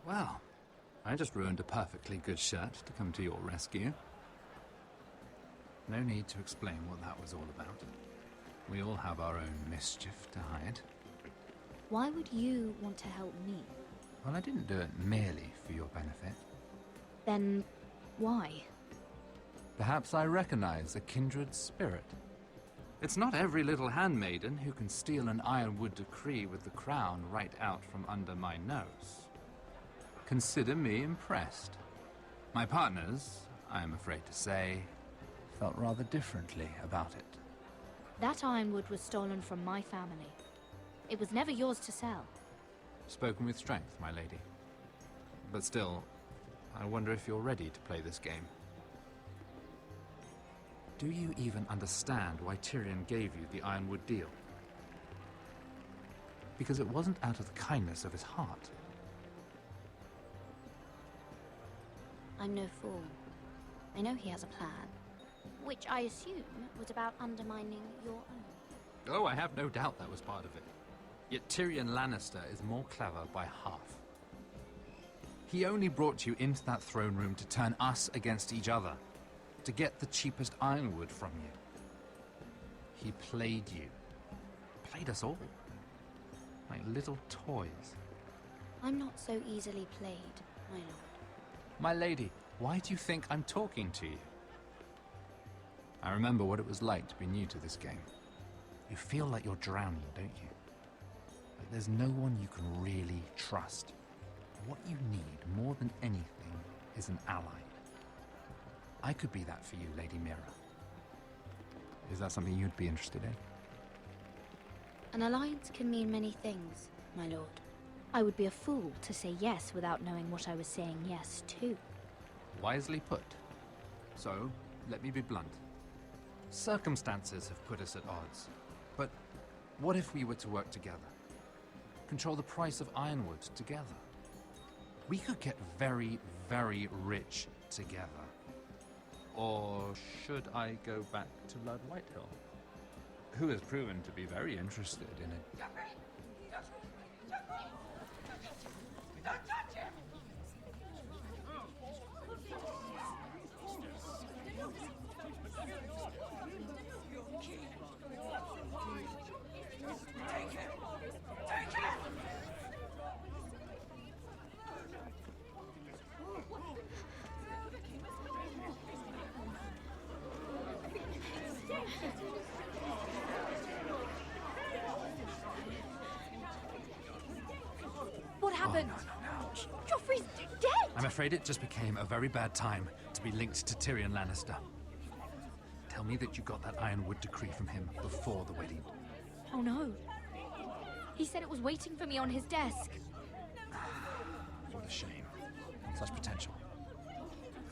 Well, I just ruined a perfectly good shirt to come to your rescue. No need to explain what that was all about. We all have our own mischief to hide. Why would you want to help me? Well, I didn't do it merely for your benefit. Then why? Perhaps I recognize a kindred spirit. It's not every little handmaiden who can steal an ironwood decree with the crown right out from under my nose. Consider me impressed. My partners, I am afraid to say, felt rather differently about it. That ironwood was stolen from my family. It was never yours to sell. Spoken with strength, my lady. But still, I wonder if you're ready to play this game. Do you even understand why Tyrion gave you the ironwood deal? Because it wasn't out of the kindness of his heart. I'm no fool. I know he has a plan, which I assume was about undermining your own. Oh, I have no doubt that was part of it. Yet Tyrion Lannister is more clever by half. He only brought you into that throne room to turn us against each other, to get the cheapest ironwood from you. He played you. Played us all. Like little toys. I'm not so easily played, my lord. My lady, why do you think I'm talking to you? I remember what it was like to be new to this game. You feel like you're drowning, don't you? Like there's no one you can really trust. What you need more than anything is an ally. I could be that for you, Lady Mira. Is that something you'd be interested in? An alliance can mean many things, my lord. I would be a fool to say yes without knowing what I was saying yes to. Wisely put. So, let me be blunt. Circumstances have put us at odds. But what if we were to work together? Control the price of ironwood together? We could get very, very rich together. Or should I go back to Lord Whitehill, who has proven to be very interested in it? What happened? Joffrey's dead! I'm afraid it just became a very bad time to be linked to Tyrion Lannister. Tell me that you got that ironwood decree from him before the wedding. Oh no. He said it was waiting for me on his desk. What a shame. Such potential.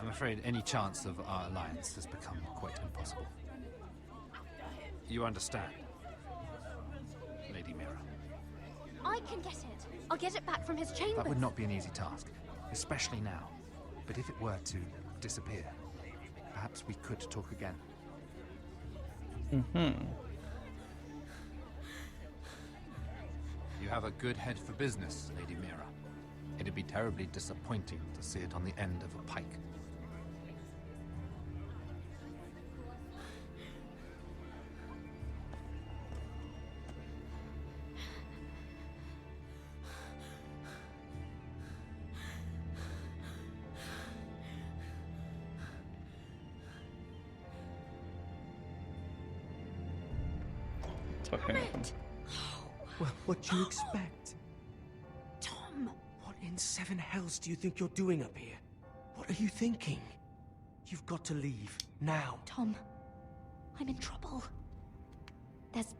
I'm afraid any chance of our alliance has become quite impossible. You understand, Lady Mira? I can get it. I'll get it back from his chambers. That would not be an easy task, especially now. But if it were to disappear, perhaps we could talk again. You have a good head for business, Lady Mira. It'd be terribly disappointing to see it on the end of a pike. Well, what do you expect? Tom! What in seven hells do you think you're doing up here? What are you thinking? You've got to leave, now. Tom, I'm in trouble. There's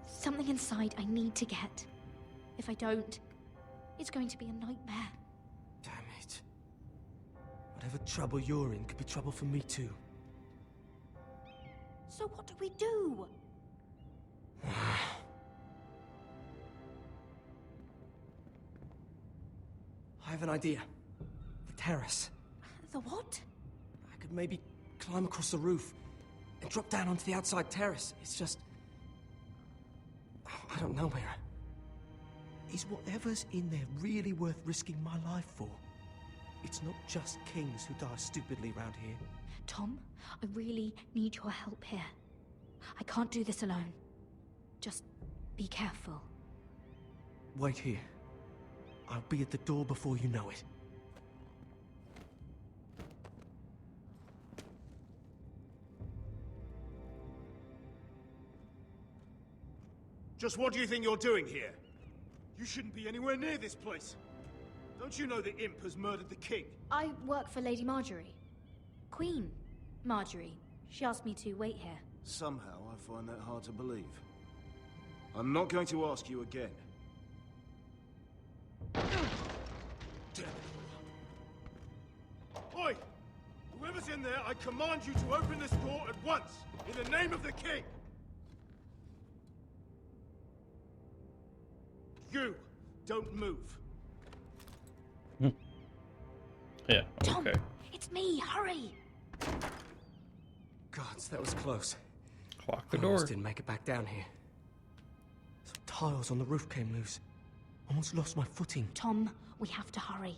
something inside I need to get. If I don't, it's going to be a nightmare. Damn it. Whatever trouble you're in could be trouble for me too. So what do we do? I have an idea. The terrace. The what? I could maybe climb across the roof and drop down onto the outside terrace. It's just... I don't know, Mira. Is whatever's in there really worth risking my life for? It's not just kings who die stupidly round here. Tom, I really need your help here. I can't do this alone. Just be careful. Wait here. I'll be at the door before you know it. Just what do you think you're doing here? You shouldn't be anywhere near this place. Don't you know the imp has murdered the king? I work for Lady Marjorie. Queen Marjorie. She asked me to wait here. Somehow I find that hard to believe. I'm not going to ask you again. Oi! Whoever's in there, I command you to open this door at once, in the name of the king! You don't move. Yeah, Tom, okay. it's me. Hurry! Gods, that was close. Lock the I door. almost didn't make it back down here. Some tiles on the roof came loose. Almost lost my footing. Tom, we have to hurry.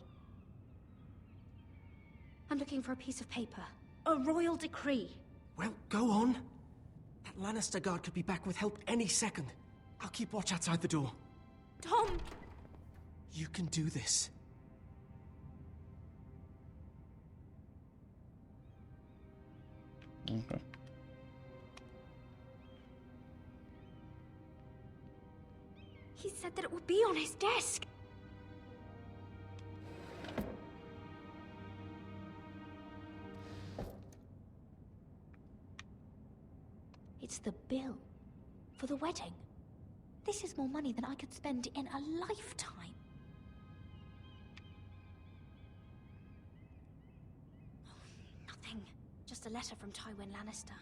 I'm looking for a piece of paper. A royal decree. Well, go on. That Lannister guard could be back with help any second. I'll keep watch outside the door. Tom! You can do this. Okay. He said that it would be on his desk. It's the bill for the wedding. This is more money than I could spend in a lifetime. Nothing. Just a letter from Tywin Lannister.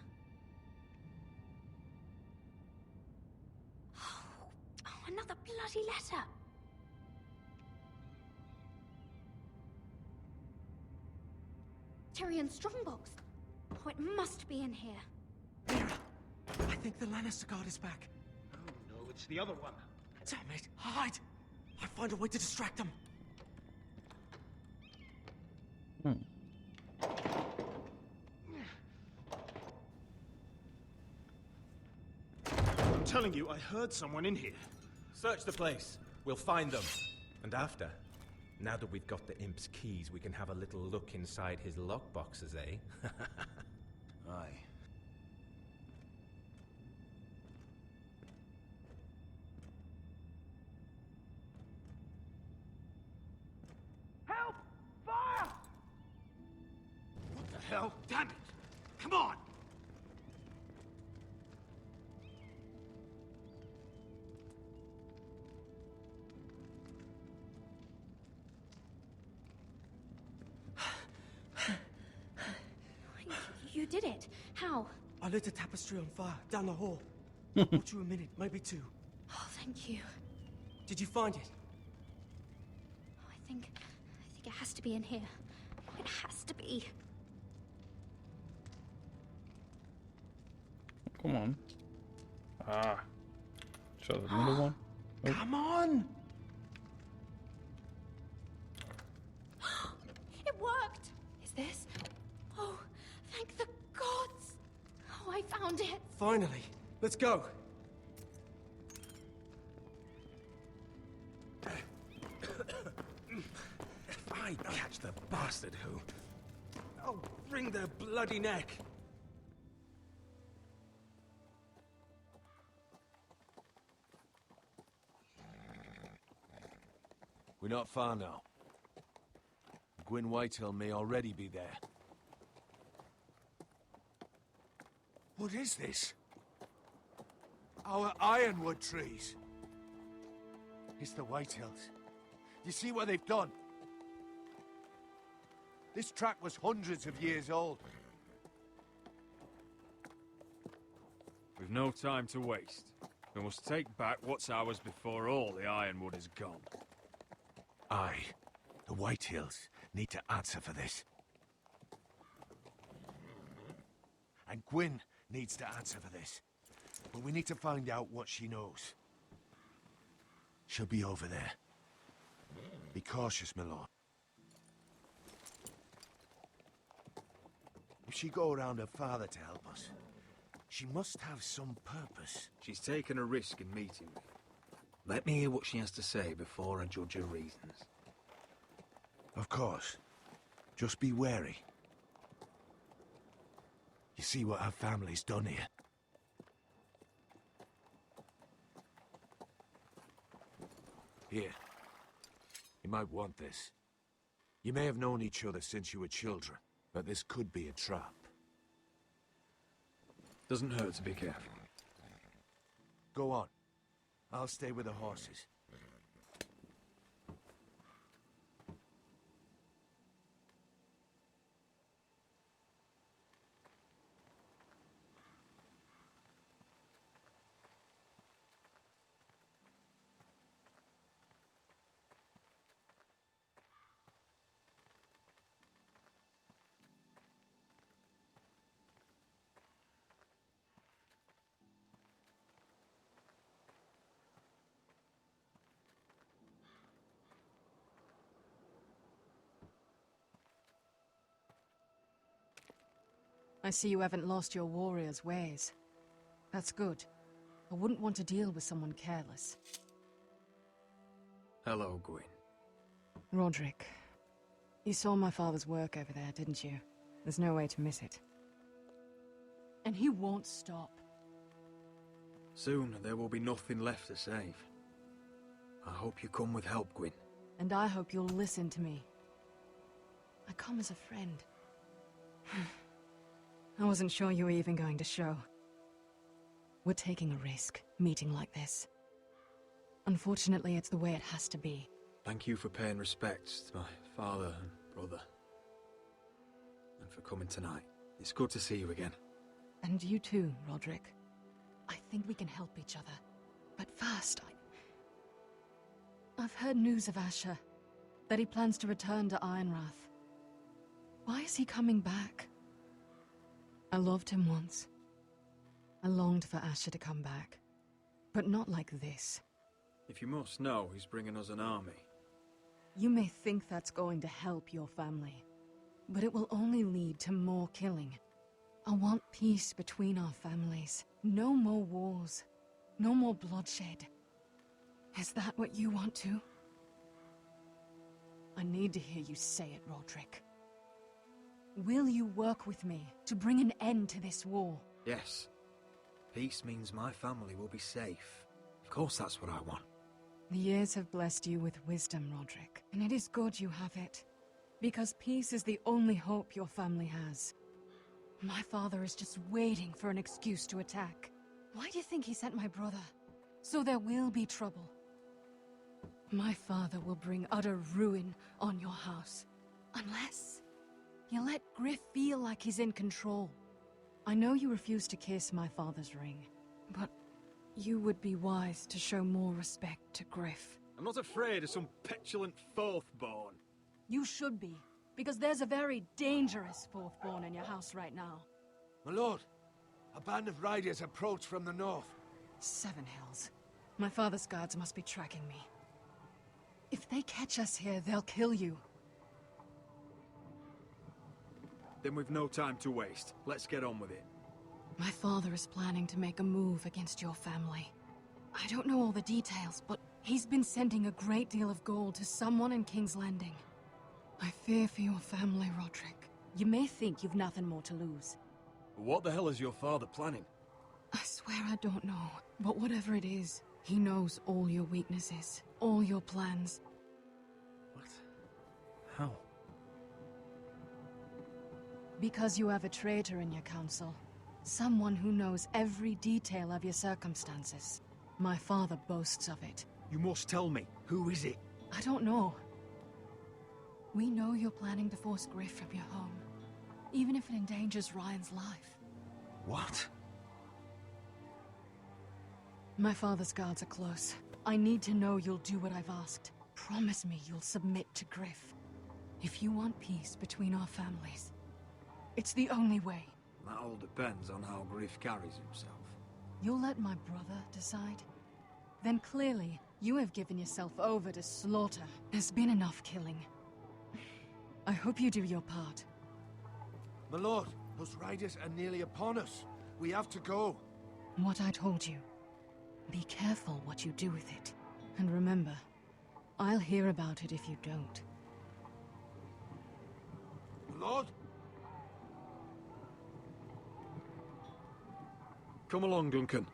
Oh, another bloody letter. Tyrion's strongbox. Oh, it must be in here. I think the Lannister guard is back. No, it's the other one. Damn it! Hide! I'll find a way to distract them. I'm telling you, I heard someone in here. Search the place. We'll find them. And after, now that we've got the imp's keys, we can have a little look inside his lockboxes, eh? Aye. Help! Fire! What the hell? Damn it! Come on! You did it. How? I lit a tapestry on fire down the hall. Bought you a minute, maybe two. Oh, thank you. Did you find it? I think it has to be in here. It has to be. Come on. Ah. Show the middle one. Oh. Come on! It worked! Is this? Oh, thank the gods! Oh, I found it! Finally. Let's go. If I catch the bastard who... I'll wring their bloody neck. We're not far now. Gwyn Whitehill may already be there. What is this? Our ironwood trees. It's the Whitehills. You see what they've done? This track was hundreds of years old. We've no time to waste. We must take back what's ours before all the ironwood is gone. Aye. The Whitehills need to answer for this. And Gwyn needs to answer for this. But we need to find out what she knows. She'll be over there. Be cautious, my lord. If she go around her father to help us, she must have some purpose. She's taken a risk in meeting me. Let me hear what she has to say before I judge her reasons. Of course. Just be wary. You see what our family's done here? Here. You might want this. You may have known each other since you were children, but this could be a trap. Doesn't hurt to be careful. Go on. I'll stay with the horses. I see you haven't lost your warrior's ways. That's good. I wouldn't want to deal with someone careless. Hello, Gwyn. Roderick, you saw my father's work over there, didn't you? There's no way to miss it. And he won't stop. Soon there will be nothing left to save. I hope you come with help, Gwyn. And I hope you'll listen to me. I come as a friend. I wasn't sure you were even going to show. We're taking a risk, meeting like this. Unfortunately, it's the way it has to be. Thank you for paying respects to my father and brother. And for coming tonight. It's good to see you again. And you too, Roderick. I think we can help each other. But first, I've heard news of Asher. That he plans to return to Ironrath. Why is he coming back? I loved him once. I longed for Asher to come back. But not like this. If you must know, he's bringing us an army. You may think that's going to help your family. But it will only lead to more killing. I want peace between our families. No more wars. No more bloodshed. Is that what you want too? I need to hear you say it, Roderick. Will you work with me to bring an end to this war? Yes. Peace means my family will be safe. Of course that's what I want. The years have blessed you with wisdom, Roderick. And it is good you have it. Because peace is the only hope your family has. My father is just waiting for an excuse to attack. Why do you think he sent my brother? So there will be trouble. My father will bring utter ruin on your house. Unless you let Griff feel like he's in control. I know you refuse to kiss my father's ring, but you would be wise to show more respect to Griff. I'm not afraid of some petulant fourth-born. You should be, because there's a very dangerous fourth-born in your house right now. My lord, a band of riders approach from the north. 7 Hells. My father's guards must be tracking me. If they catch us here, they'll kill you. Then we've no time to waste. Let's get on with it. My father is planning to make a move against your family. I don't know all the details, but he's been sending a great deal of gold to someone in King's Landing. I fear for your family, Roderick. You may think you've nothing more to lose. What the hell is your father planning? I swear I don't know, but whatever it is, he knows all your weaknesses, all your plans. What? How? Because you have a traitor in your council. Someone who knows every detail of your circumstances. My father boasts of it. You must tell me. Who is it? I don't know. We know you're planning to force Griff from your home. Even if it endangers Ryan's life. What? My father's guards are close. I need to know you'll do what I've asked. Promise me you'll submit to Griff. If you want peace between our families, it's the only way. That all depends on how Griff carries himself. You'll let my brother decide? Then clearly, you have given yourself over to slaughter. There's been enough killing. I hope you do your part. My lord, those riders are nearly upon us. We have to go. What I told you. Be careful what you do with it. And remember, I'll hear about it if you don't. Lord? Come along, Duncan.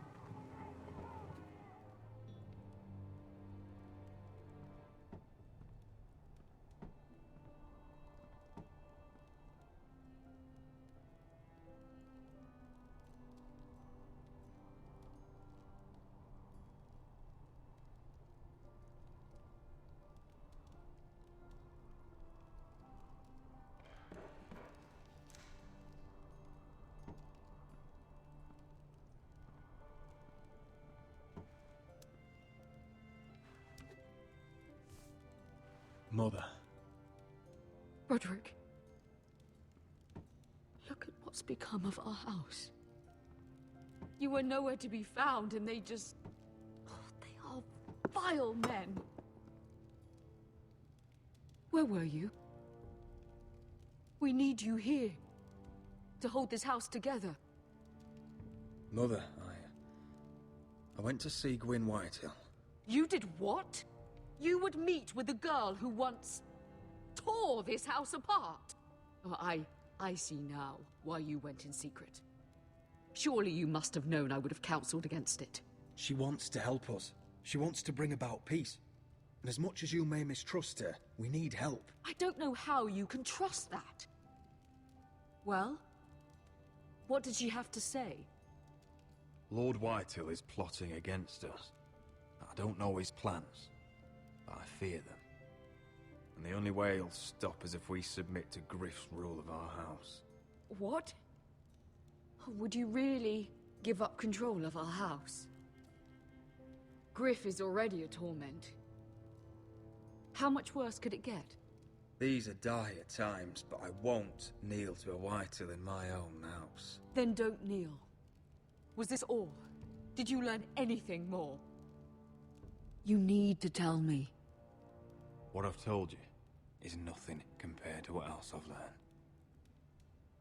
Mother. Roderick. Look at what's become of our house. You were nowhere to be found, and they just... Oh, they are vile men. Where were you? We need you here. To hold this house together. Mother, I went to see Gwyn Whitehill. You did what? You would meet with the girl who once tore this house apart. Oh, I see now why you went in secret. Surely you must have known I would have counseled against it. She wants to help us. She wants to bring about peace. And as much as you may mistrust her, we need help. I don't know how you can trust that. Well, what did she have to say? Lord Whitehill is plotting against us. I don't know his plans, but I fear them. And the only way he'll stop is if we submit to Griff's rule of our house. What? Would you really give up control of our house? Griff is already a torment. How much worse could it get? These are dire times, but I won't kneel to a Whitehill in my own house. Then don't kneel. Was this all? Did you learn anything more? You need to tell me. What I've told you is nothing compared to what else I've learned.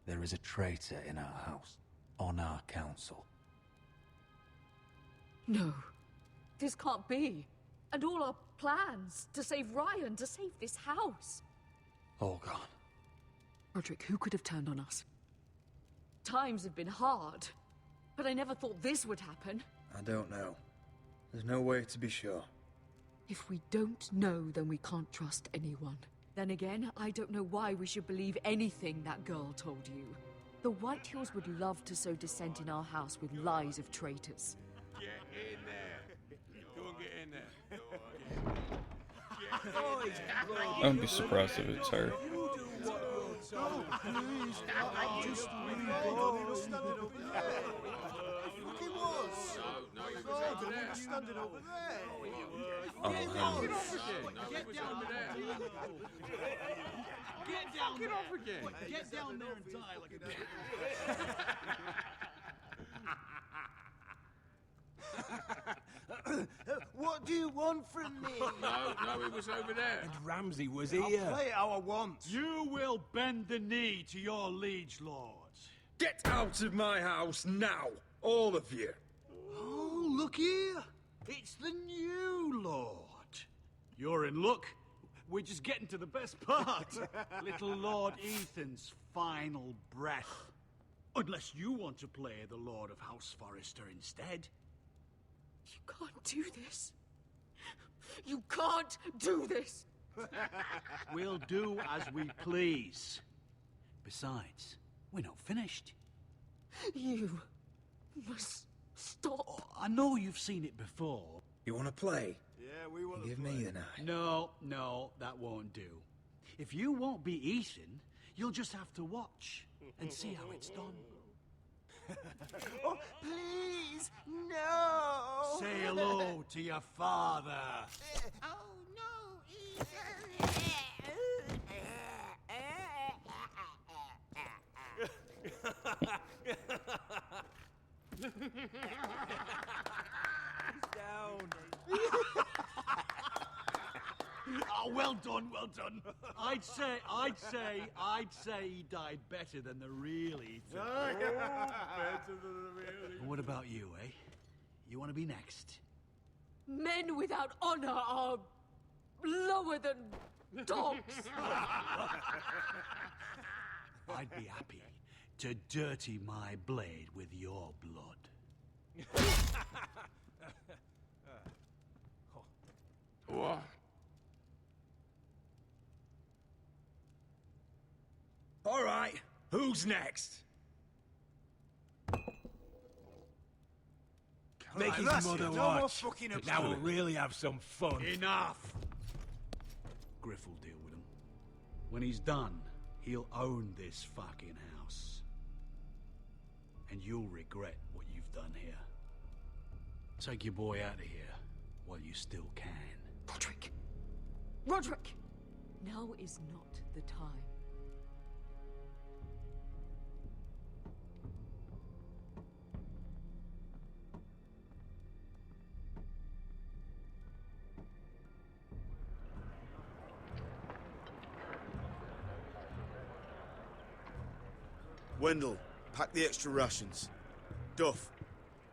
There is a traitor in our house, on our council. No, this can't be. And all our plans to save Ryan, to save this house. All gone. Roderick, who could have turned on us? Times have been hard, but I never thought this would happen. I don't know. There's no way to be sure. If we don't know, then we can't trust anyone. Then again, I don't know why we should believe anything that girl told you. The Whitehills would love to sow dissent in our house with lies of traitors. Get in there. Go and get in there. I wouldn't be surprised if it's her. Get off again. Get down there and die like a What do you want from me? No, it was over there. And Ramsay was I'll here. play how I want. You will bend the knee to your liege lords. Get out of my house now, all of you. Oh, look here. It's the new lord. You're in luck. We're just getting to the best part. Little Lord Ethan's final breath. Unless you want to play the Lord of House Forrester instead. You can't do this. You can't do this. We'll do as we please. Besides, we're not finished. You must stop. Oh, I know you've seen it before. You want to play? Yeah, we want Give me the knife. No, that won't do. If you won't be Ethan, you'll just have to watch and see how it's done. Oh, please, no! Say hello to your father. Oh, no, Oh, well done, well done. I'd say he died better than the real Ethan. Better than the real What about you, eh? You want to be next? Men without honor are lower than dogs. I'd be happy to dirty my blade with your blood. What? All right, who's next? Make his that's mother it. No more watch. fucking Now obscene. we'll really have some fun. Enough! Griff will deal with him. When he's done, he'll own this fucking house. And you'll regret what you've done here. Take your boy out of here while you still can. Roderick! Roderick! Now is not the time. Wendell, pack the extra rations. Duff,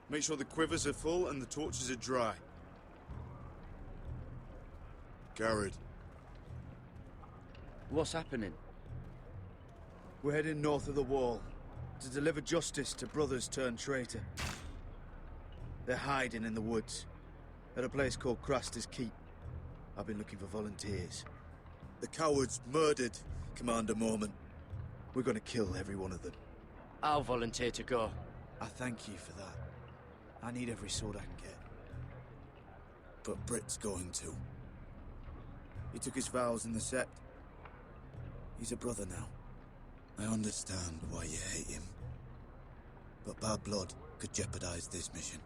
make sure the quivers are full and the torches are dry. Garrett. What's happening? We're heading north of the wall to deliver justice to brothers turned traitor. They're hiding in the woods at a place called Craster's Keep. I've been looking for volunteers. The cowards murdered Commander Mormon. We're gonna kill every one of them. I'll volunteer to go. I thank you for that. I need every sword I can get. But Britt's going too. He took his vows in the Sept. He's a brother now. I understand why you hate him. But bad blood could jeopardize this mission.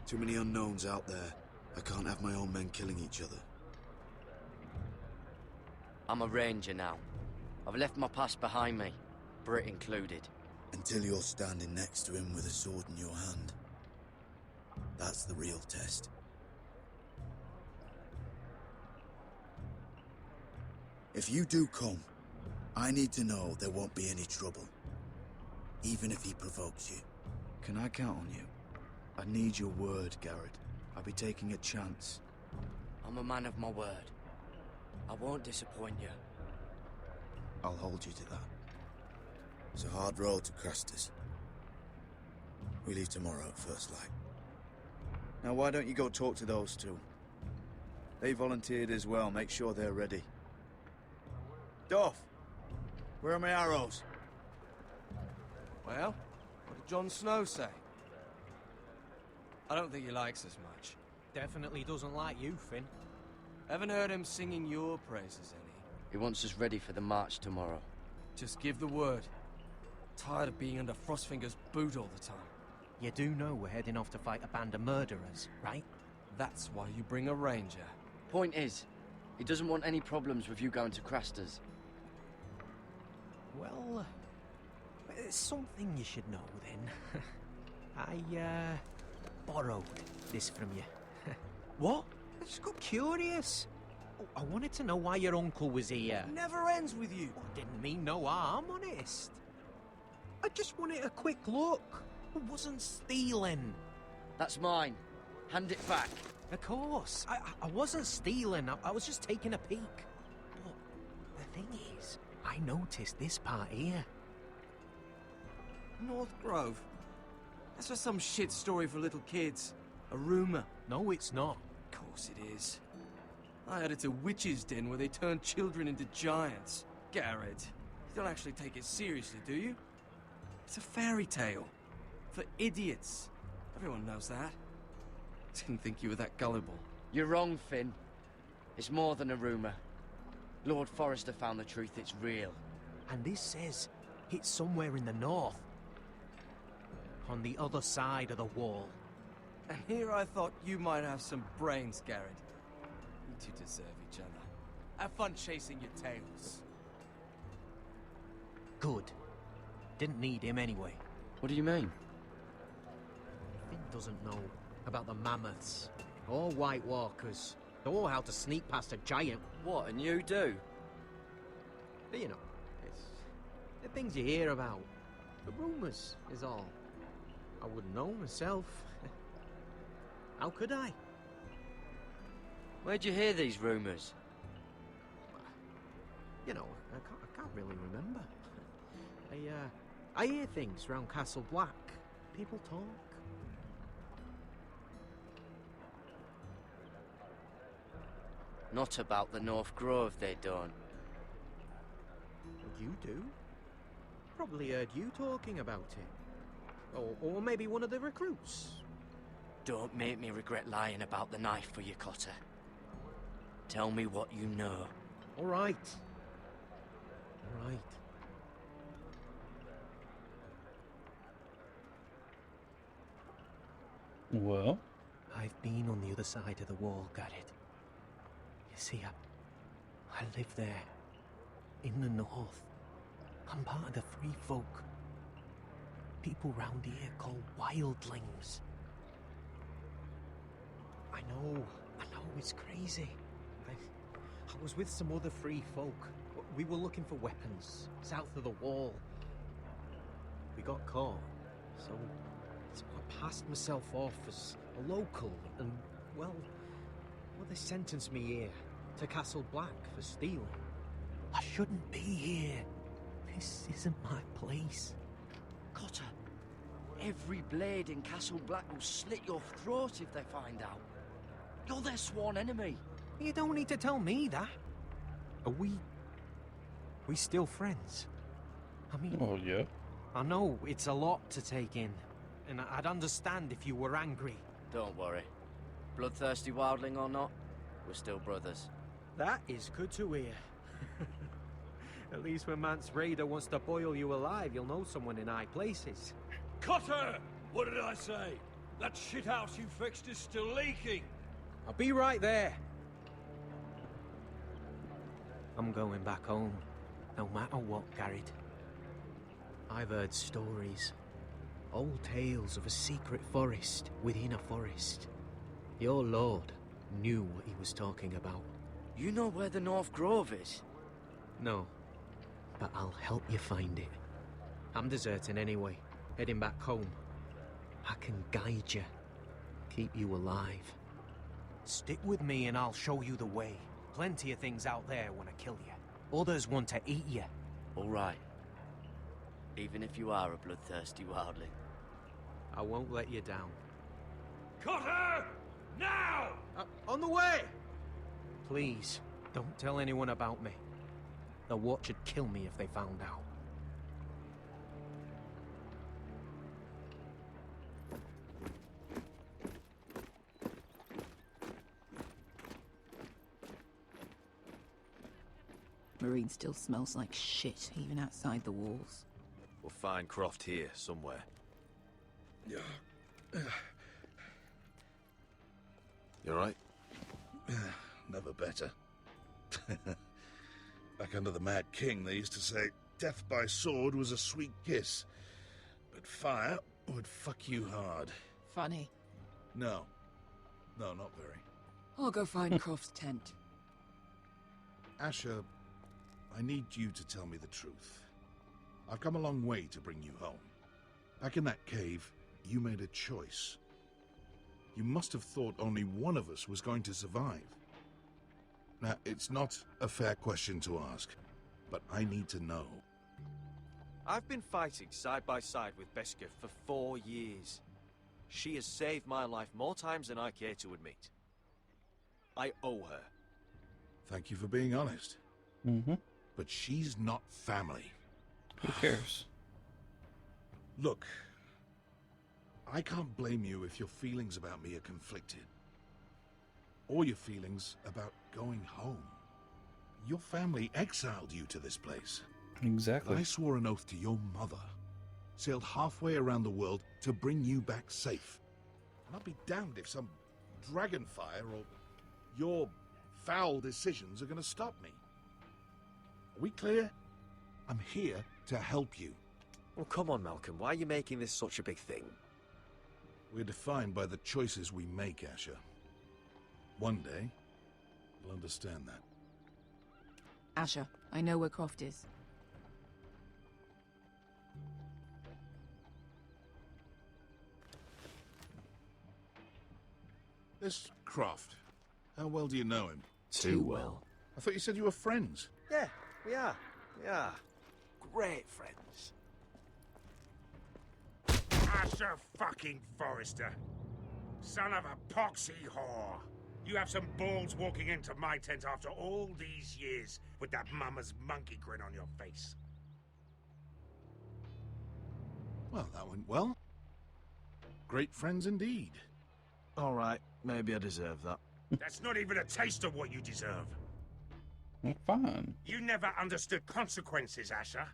Too many unknowns out there. I can't have my own men killing each other. I'm a ranger now. I've left my past behind me, Britt included. Until you're standing next to him with a sword in your hand. That's the real test. If you do come, I need to know there won't be any trouble. Even if he provokes you. Can I count on you? I need your word, Garrett. I'll be taking a chance. I'm a man of my word. I won't disappoint you. I'll hold you to that. It's a hard road to Craster's. We leave tomorrow at first light. Now why don't you go talk to those two? They volunteered as well. Make sure they're ready. Duff! Where are my arrows? Well, what did Jon Snow say? I don't think he likes us much. Definitely doesn't like you, Finn. Haven't heard him singing your praises any. He wants us ready for the march tomorrow. Just give the word. Tired of being under Frostfinger's boot all the time. You do know we're heading off to fight a band of murderers, right? That's why you bring a ranger. Point is, he doesn't want any problems with you going to Craster's. Well, it's something you should know then. I, borrowed this from you. What? I just got curious. Oh, I wanted to know why your uncle was here. Never ends with you. I didn't mean no harm, honest. I just wanted a quick look. I wasn't stealing. That's mine. Hand it back. Of course. I wasn't stealing. I was just taking a peek. But the thing is, I noticed this part here. North Grove? That's just some shit story for little kids. A rumor. No, it's not. Of course it is. I heard it's a witch's den where they turn children into giants. Garrett, you don't actually take it seriously, do you? It's a fairy tale. For idiots. Everyone knows that. Didn't think you were that gullible. You're wrong, Finn. It's more than a rumor. Lord Forrester found the truth, it's real. And this says it's somewhere in the north. On the other side of the wall. And here I thought you might have some brains, Garrett. You two deserve each other. Have fun chasing your tails. Good. Didn't need him anyway. What do you mean? Finn doesn't know about the mammoths or White Walkers or how to sneak past a giant. What, and you do? But you know, it's the things you hear about. The rumours is all. I wouldn't know myself. How could I? Where'd you hear these rumours? You know, I can't really remember. I hear things round Castle Black. People talk. Not about the North Grove, they don't. You do? Probably heard you talking about it. Or maybe one of the recruits. Don't make me regret lying about the knife for you, Cotter. Tell me what you know. All right. All right. Well? I've been on the other side of the wall, Garrett. You see, I live there. In the north. I'm part of the free folk. People round here call wildlings. I know, it's crazy. I was with some other free folk. We were looking for weapons, south of the wall. We got caught, so I passed myself off as a local, and, well, they sentenced me here, to Castle Black for stealing. I shouldn't be here. This isn't my place. Cotter, every blade in Castle Black will slit your throat if they find out. You're their sworn enemy. You don't need to tell me that. Are we still friends? I mean... Oh, yeah. I know it's a lot to take in, and I'd understand if you were angry. Don't worry. Bloodthirsty wildling or not, we're still brothers. That is good to hear. At least when Mance Raider wants to boil you alive, you'll know someone in high places. Cotter! What did I say? That shithouse you fixed is still leaking. I'll be right there. I'm going back home, no matter what, Garrett. I've heard stories. Old tales of a secret forest within a forest. Your lord knew what he was talking about. You know where the North Grove is? No, but I'll help you find it. I'm deserting anyway, heading back home. I can guide you, keep you alive. Stick with me and I'll show you the way. Plenty of things out there want to kill you. Others want to eat you. All right. Even if you are a bloodthirsty wildling. I won't let you down. Cotter! Now! On the way! Please, don't tell anyone about me. The Watch would kill me if they found out. Marine still smells like shit, even outside the walls. We'll find Croft here, somewhere. You alright? Never better. Back under the Mad King, they used to say, death by sword was a sweet kiss, but fire would fuck you hard. Funny. No, not very. I'll go find Croft's tent. Asher, I need you to tell me the truth. I've come a long way to bring you home. Back in that cave, you made a choice. You must have thought only one of us was going to survive. Now, it's not a fair question to ask, but I need to know. I've been fighting side by side with Beskir for 4 years. She has saved my life more times than I care to admit. I owe her. Thank you for being honest. Mm-hmm. But she's not family. Who cares? Look, I can't blame you if your feelings about me are conflicted. Or your feelings about going home. Your family exiled you to this place. Exactly. I swore an oath to your mother. Sailed halfway around the world to bring you back safe. And I'll be damned if some dragonfire or your foul decisions are going to stop me. Are we clear? I'm here to help you. Well, come on, Malcolm. Why are you making this such a big thing? We're defined by the choices we make, Asher. One day, you'll understand that. Asher, I know where Croft is. This Croft, How well do you know him? Too well. I thought you said you were friends. Yeah, we are. We are. Great friends. Asher fucking Forrester. Son of a poxy whore. You have some balls walking into my tent after all these years with that mama's monkey grin on your face. Well, that went well. Great friends indeed. All right, maybe I deserve that. That's not even a taste of what you deserve. Well, fine. You never understood consequences, Asher.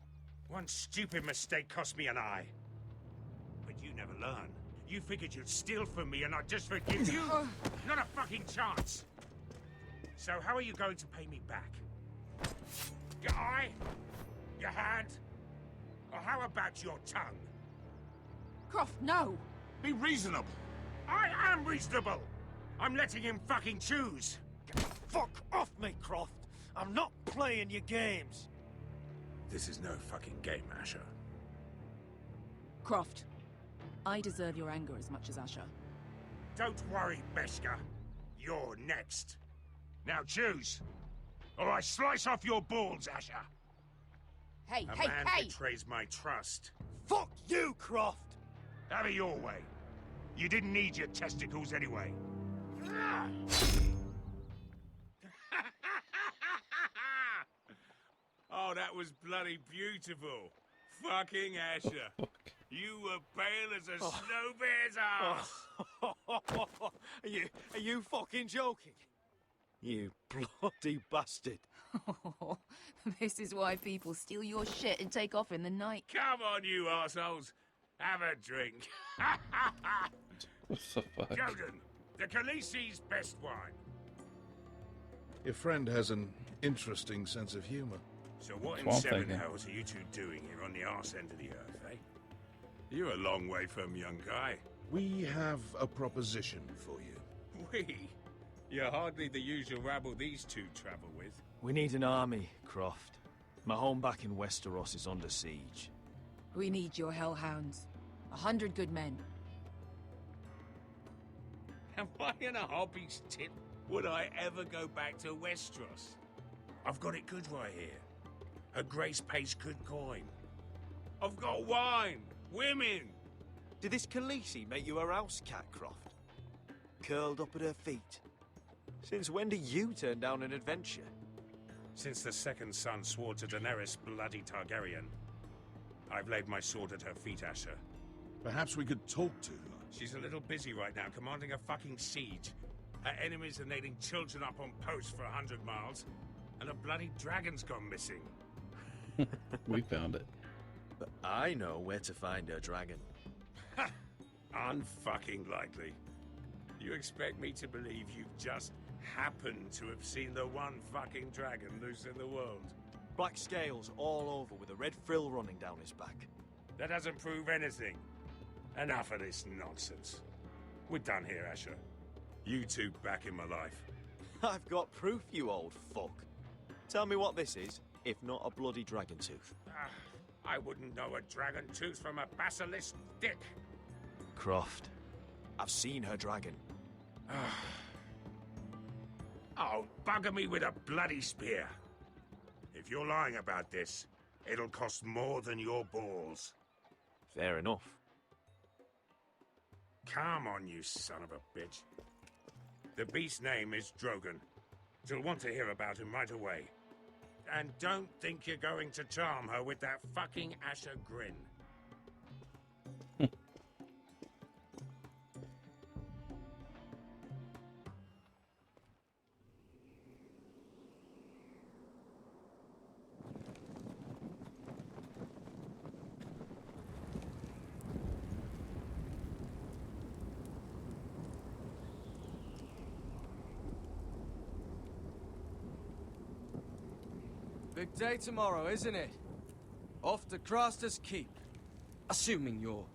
One stupid mistake cost me an eye. But you never learn. You figured you'd steal from me and I'd just forgive you? Not a fucking chance. So how are you going to pay me back? Your eye? Your hand? Or how about your tongue? Croft, no! Be reasonable. I am reasonable! I'm letting him fucking choose. Fuck off me, Croft. I'm not playing your games. This is no fucking game, Asher. Croft, I deserve your anger as much as Asher. Don't worry, Beskar. You're next. Now choose, or I slice off your balls, Asher. Hey, A hey, man hey! betrays my trust. Fuck you, Croft! Have it your way. You didn't need your testicles anyway. Oh, that was bloody beautiful. Fucking Asher. You were pale as a snow bear's ass. Are you fucking joking? You bloody bastard. This is why people steal your shit and take off in the night. Come on, you assholes. Have a drink. What the fuck? Joden, the Khaleesi's best wine. Your friend has an interesting sense of humor. So what in That's what I'm seven thinking. hells are you two doing here on the arse end of the earth, eh? You're a long way from young guy. We have a proposition for you. We? You're hardly the usual rabble these two travel with. We need an army, Croft. My home back in Westeros is under siege. We need your hellhounds. 100 good men. Am I in a hobby's tip? Would I ever go back to Westeros? I've got it good right here. Her Grace pays good coin. I've got wine, women. Did this Khaleesi make you a house cat, Croft? Curled up at her feet? Since when do you turn down an adventure? Since the second son swore to Daenerys bloody Targaryen. I've laid my sword at her feet, Asher. Perhaps we could talk to her. She's a little busy right now, commanding a fucking siege. Her enemies are nailing children up on posts for 100 miles, and a bloody dragon's gone missing. We found it. But I know where to find her dragon. Unfucking likely. You expect me to believe you've just happened to have seen the one fucking dragon loose in the world? Black scales all over with a red frill running down his back. That doesn't prove anything. Enough of this nonsense. We're done here, Asher. You two back in my life. I've got proof, you old fuck. Tell me what this is, if not a bloody dragon tooth. I wouldn't know a dragon tooth from a basilisk dick. Croft, I've seen her dragon. Oh, bugger me with a bloody spear. If you're lying about this, it'll cost more than your balls. Fair enough. Come on, you son of a bitch. The beast's name is Drogon. She'll want to hear about him right away. And don't think you're going to charm her with that fucking Asher grin. Big day tomorrow, isn't it? Off to Craster's Keep. Assuming you're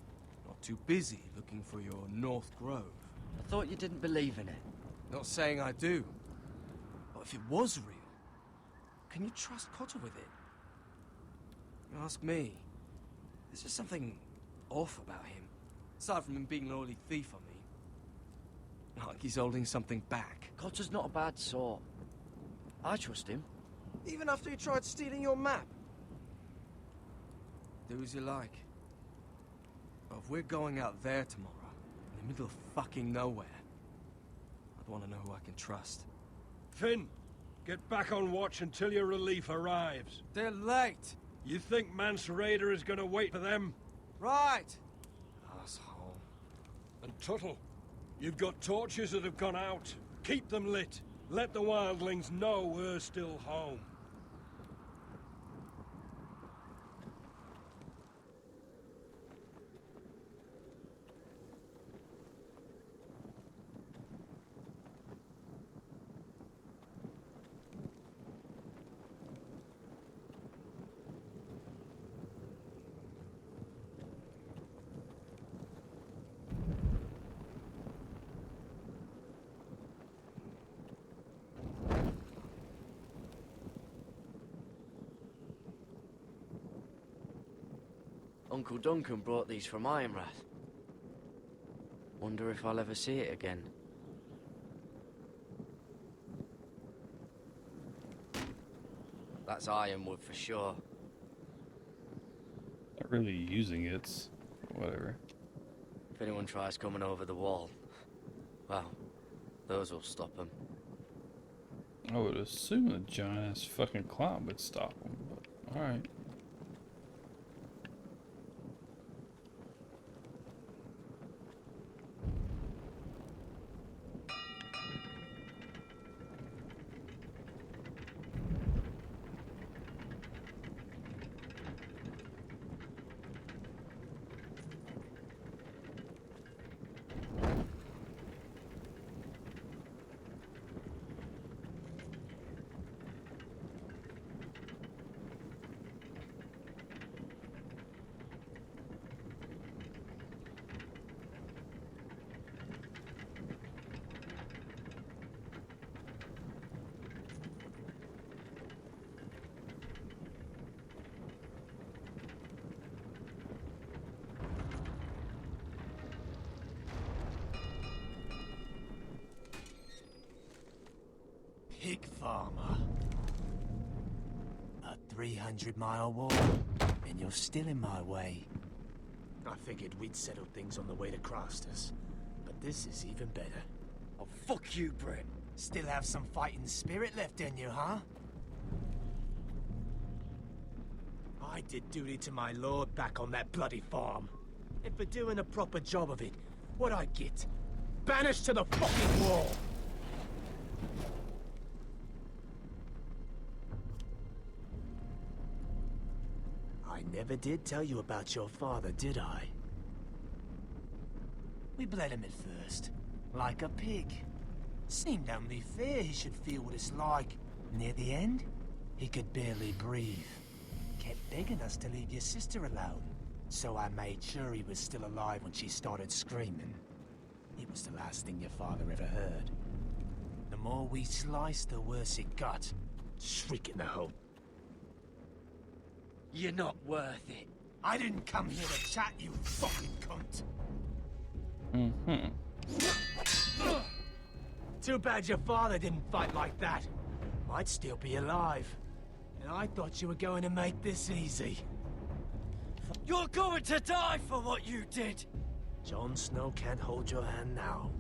not too busy looking for your North Grove. I thought you didn't believe in it. Not saying I do. But if it was real, can you trust Cotter with it? You ask me. There's just something off about him. Aside from him being an oily thief, I mean. Like he's holding something back. Cotter's not a bad sort. I trust him. Even after he tried stealing your map? Do as you like. But if we're going out there tomorrow, in the middle of fucking nowhere, I'd want to know who I can trust. Finn, get back on watch until your relief arrives. They're late! You think Mance Rayder is gonna wait for them? Right! Asshole. And Tuttle, you've got torches that have gone out. Keep them lit. Let the wildlings know we're still home. Uncle Duncan brought these from Ironrath. Wonder if I'll ever see it again. That's ironwood for sure. Not really using it. It's whatever. If anyone tries coming over the wall, well, those will stop them. I would assume a giant-ass fucking cloud would stop them, but alright. Pig farmer. A 300-mile walk, and you're still in my way. I figured we'd settle things on the way to Crafters, but this is even better. Oh, fuck you, Brett. Still have some fighting spirit left in you, huh? I did duty to my lord back on that bloody farm. And for doing a proper job of it, what'd I get? Banished to the fucking wall! I never did tell you about your father, did I? We bled him at first, like a pig. Seemed only fair he should feel what it's like. Near the end, he could barely breathe. Kept begging us to leave your sister alone. So I made sure he was still alive when she started screaming. It was the last thing your father ever heard. The more we sliced, the worse it got. Shrieking the whole... You're not worth it. I didn't come here to chat, you fucking cunt. Too bad your father didn't fight like that. I'd still be alive. And I thought you were going to make this easy. You're going to die for what you did! Jon Snow can't hold your hand now.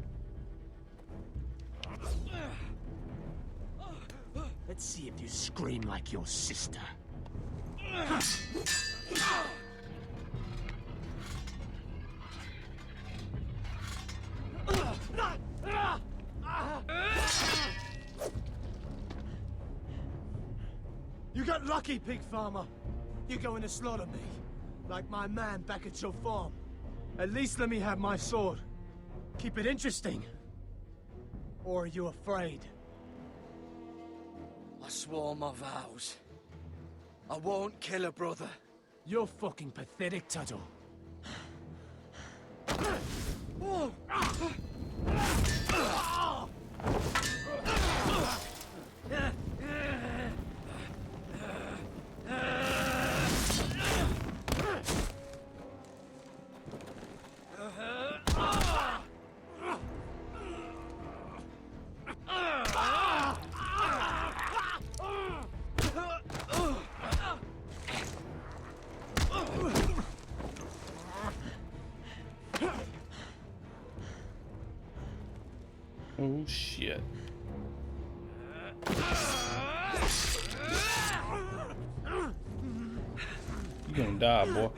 Let's see if you scream like your sister. You got lucky, pig farmer. You're going to slaughter me, like my man back at your farm. At least let me have my sword. Keep it interesting. Or are you afraid? I swore my vows. I won't kill a brother. You're fucking pathetic, Tuttle. Oh shit. You gonna die, boy.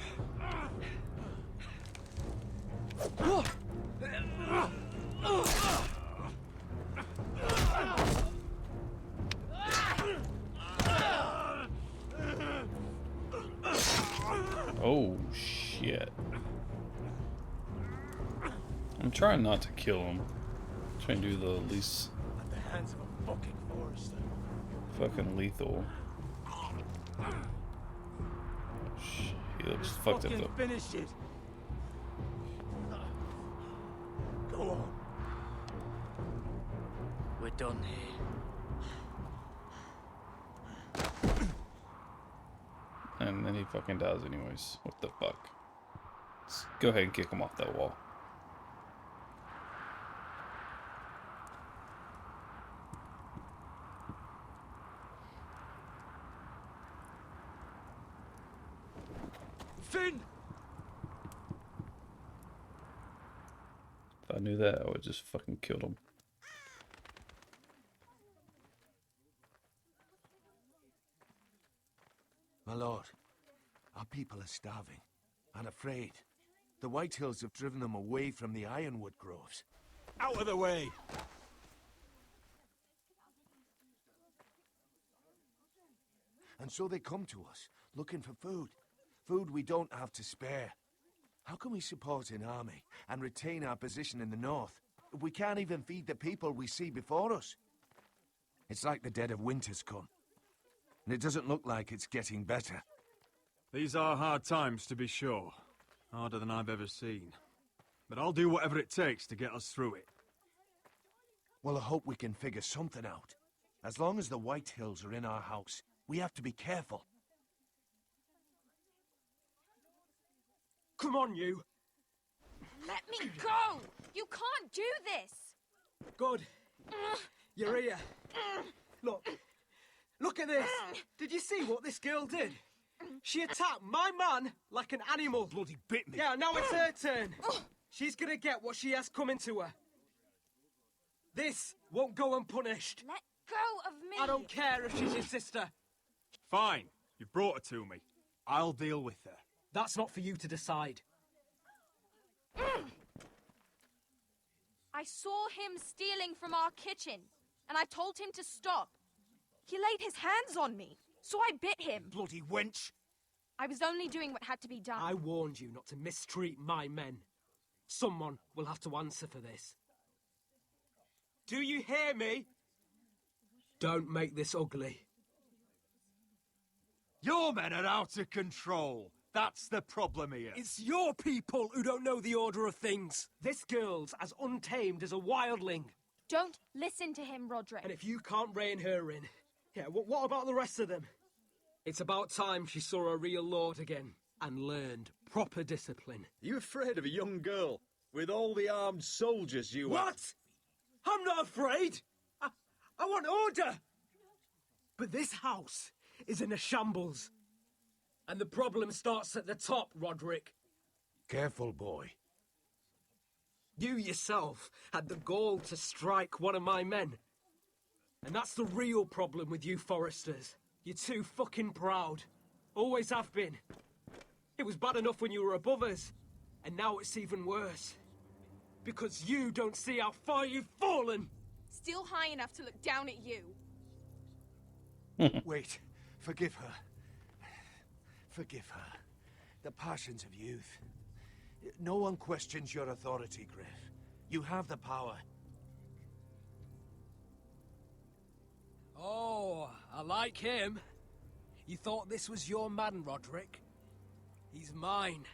Oh shit. I'm trying not to kill him. I'm trying to do the least At the hands of a fucking forester. fucking lethal. He looks fucked up though. Finish it. Go on. We're done here. And then he fucking dies anyways. What the fuck? Let's go ahead and kick him off that wall. Finn! If I knew that, I would just fucking killed him. My lord, our people are starving and afraid. The Whitehills have driven them away from the ironwood groves. Out of the way! And so they come to us, looking for food. Food we don't have to spare. How can we support an army and retain our position in the north if we can't even feed the people we see before us? It's like the dead of winter's come. And it doesn't look like it's getting better. These are hard times, to be sure. Harder than I've ever seen. But I'll do whatever it takes to get us through it. Well, I hope we can figure something out. As long as the Whitehills are in our house, we have to be careful. Come on, you! Let me go! You can't do this! Good. You're here. Look at this! Did you see what this girl did? She attacked my man like an animal. Bloody bit me. Yeah, now it's her turn. She's gonna get what she has coming to her. This won't go unpunished. Let go of me! I don't care if she's your sister. Fine. You brought her to me. I'll deal with her. That's not for you to decide. I saw him stealing from our kitchen, and I told him to stop. He laid his hands on me, so I bit him. Bloody wench! I was only doing what had to be done. I warned you not to mistreat my men. Someone will have to answer for this. Do you hear me? Don't make this ugly. Your men are out of control. That's the problem here. It's your people who don't know the order of things. This girl's as untamed as a wildling. Don't listen to him, Roderick. And if you can't rein her in, yeah, what about the rest of them? It's about time she saw a real lord again and learned proper discipline. Are you afraid of a young girl with all the armed soldiers you have? What? I'm not afraid. I want order. But this house is in a shambles. And the problem starts at the top, Roderick. Careful, boy. You yourself had the gall to strike one of my men. And that's the real problem with you Foresters. You're too fucking proud. Always have been. It was bad enough when you were above us. And now it's even worse. Because you don't see how far you've fallen. Still high enough to look down at you. Wait. Forgive her. Forgive her. The passions of youth. No one questions your authority, Griff. You have the power. Oh, I like him. You thought this was your man, Roderick? He's mine.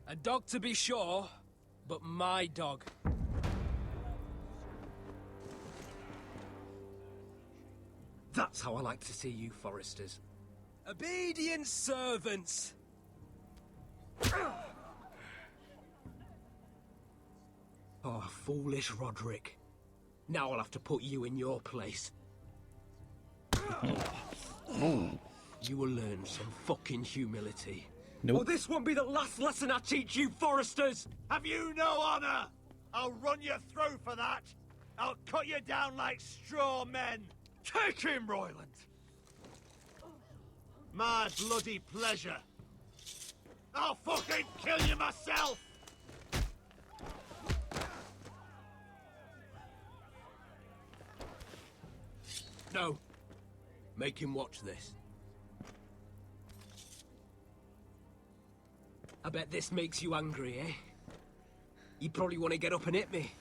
A dog to be sure, but my dog. That's how I like to see you, Foresters. Obedient servants! Oh, foolish Roderick. Now I'll have to put you in your place. You will learn some fucking humility. Nope. Or this won't be the last lesson I teach you, Foresters! Have you no honor? I'll run your throat for that. I'll cut you down like straw men! Take him, Royland! My bloody pleasure! I'll fucking kill you myself! No. Make him watch this. I bet this makes you angry, eh? You probably want to get up and hit me.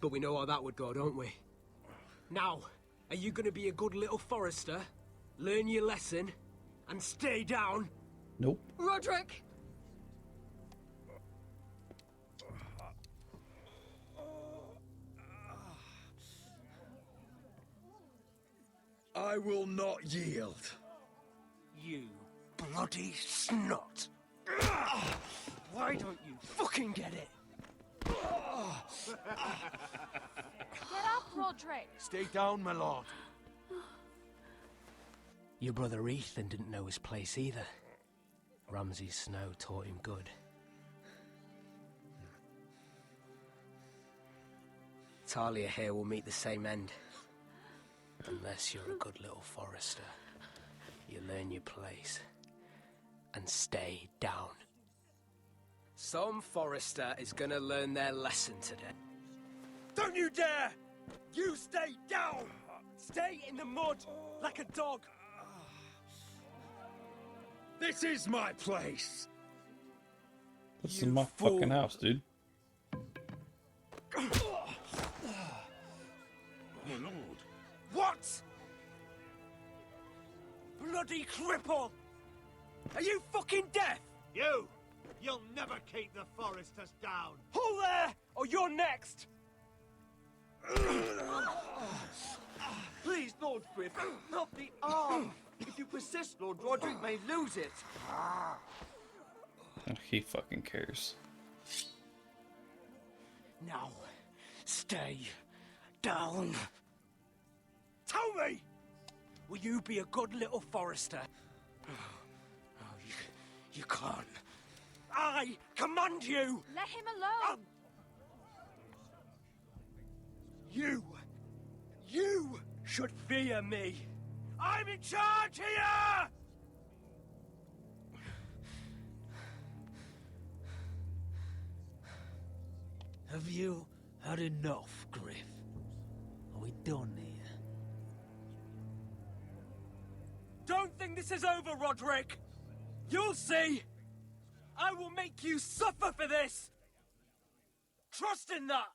But we know how that would go, don't we? Now, are you going to be a good little Forester, learn your lesson, and stay down? Nope. Roderick! I will not yield. You bloody snot! Why don't you fucking get it? Get up, Roderick! Stay down, my lord. Your brother Ethan didn't know his place either. Ramsay's snow taught him good. Talia here will meet the same end. Unless you're a good little Forester. You learn your place. And stay down. Some Forester is gonna learn their lesson today. Don't you dare! You stay down! Stay in the mud, like a dog! This is my place! This is my fucking house, dude. My lord. What? Bloody cripple! Are you fucking deaf? You'll never keep the Foresters down! Hold there, or you're next! Please, Lord Griff, not the arm! If you persist, Lord Roderick may lose it. He fucking cares. Now, stay down. Tell me! Will you be a good little Forester? You can't. I command you! Let him alone! You should fear me! I'm in charge here! Have you had enough, Griff? Are we done here? Don't think this is over, Roderick! You'll see! I will make you suffer for this! Trust in that!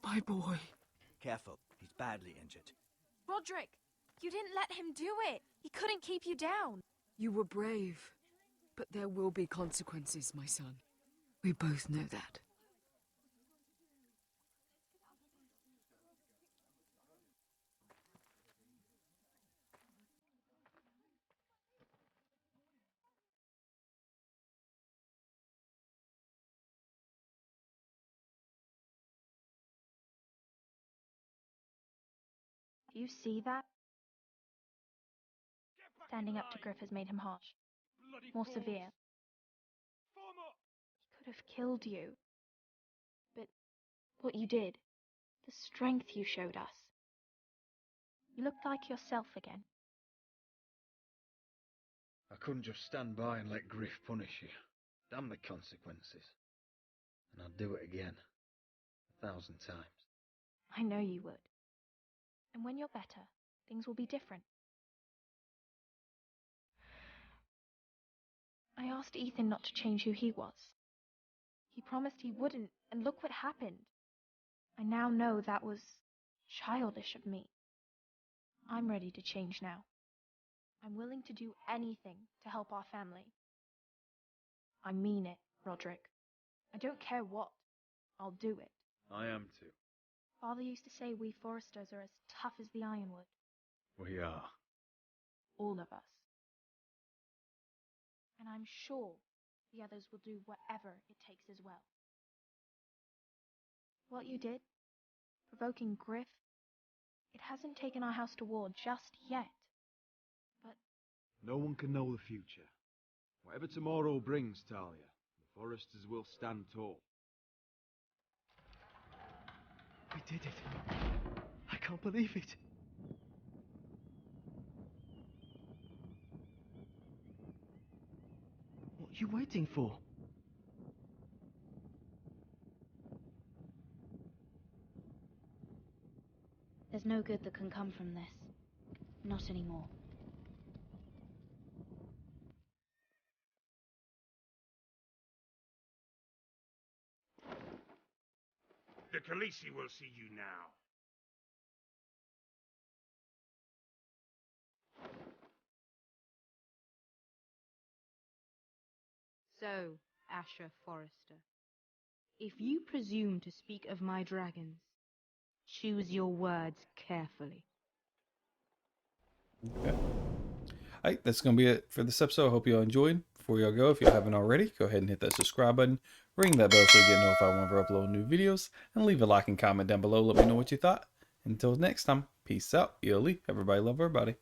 My boy. Careful, he's badly injured. Roderick, you didn't let him do it. He couldn't keep you down. You were brave. But there will be consequences, my son. We both know that. Do you see that? Standing up to Griff has made him harsh. More severe. He could have killed you. But what you did, the strength you showed us. You looked like yourself again. I couldn't just stand by and let Griff punish you. Damn the consequences. And I'd do it again. 1,000 times. I know you would. And when you're better, things will be different. I asked Ethan not to change who he was. He promised he wouldn't, and look what happened. I now know that was childish of me. I'm ready to change now. I'm willing to do anything to help our family. I mean it, Roderick. I don't care what. I'll do it. I am too. Father used to say we Foresters are as tough as the ironwood. We are. All of us. And I'm sure the others will do whatever it takes as well. What you did, provoking Griff, It hasn't taken our house to war just yet. But No one can know the future. Whatever tomorrow brings, Talia, the Foresters will stand tall. We did it. I can't believe it. What are you waiting for? there's no good that can come from this. Not anymore. The Khaleesi will see you now. So, Asher Forrester, if you presume to speak of my dragons, choose your words carefully. Okay. Alright, that's going to be it for this episode. I hope you all enjoyed. Before y'all go, if you haven't already, go ahead and hit that subscribe button. Ring that bell so you get notified whenever I upload new videos. And leave a like and comment down below. Let me know what you thought. Until next time, peace out. Yoli. Everybody love everybody.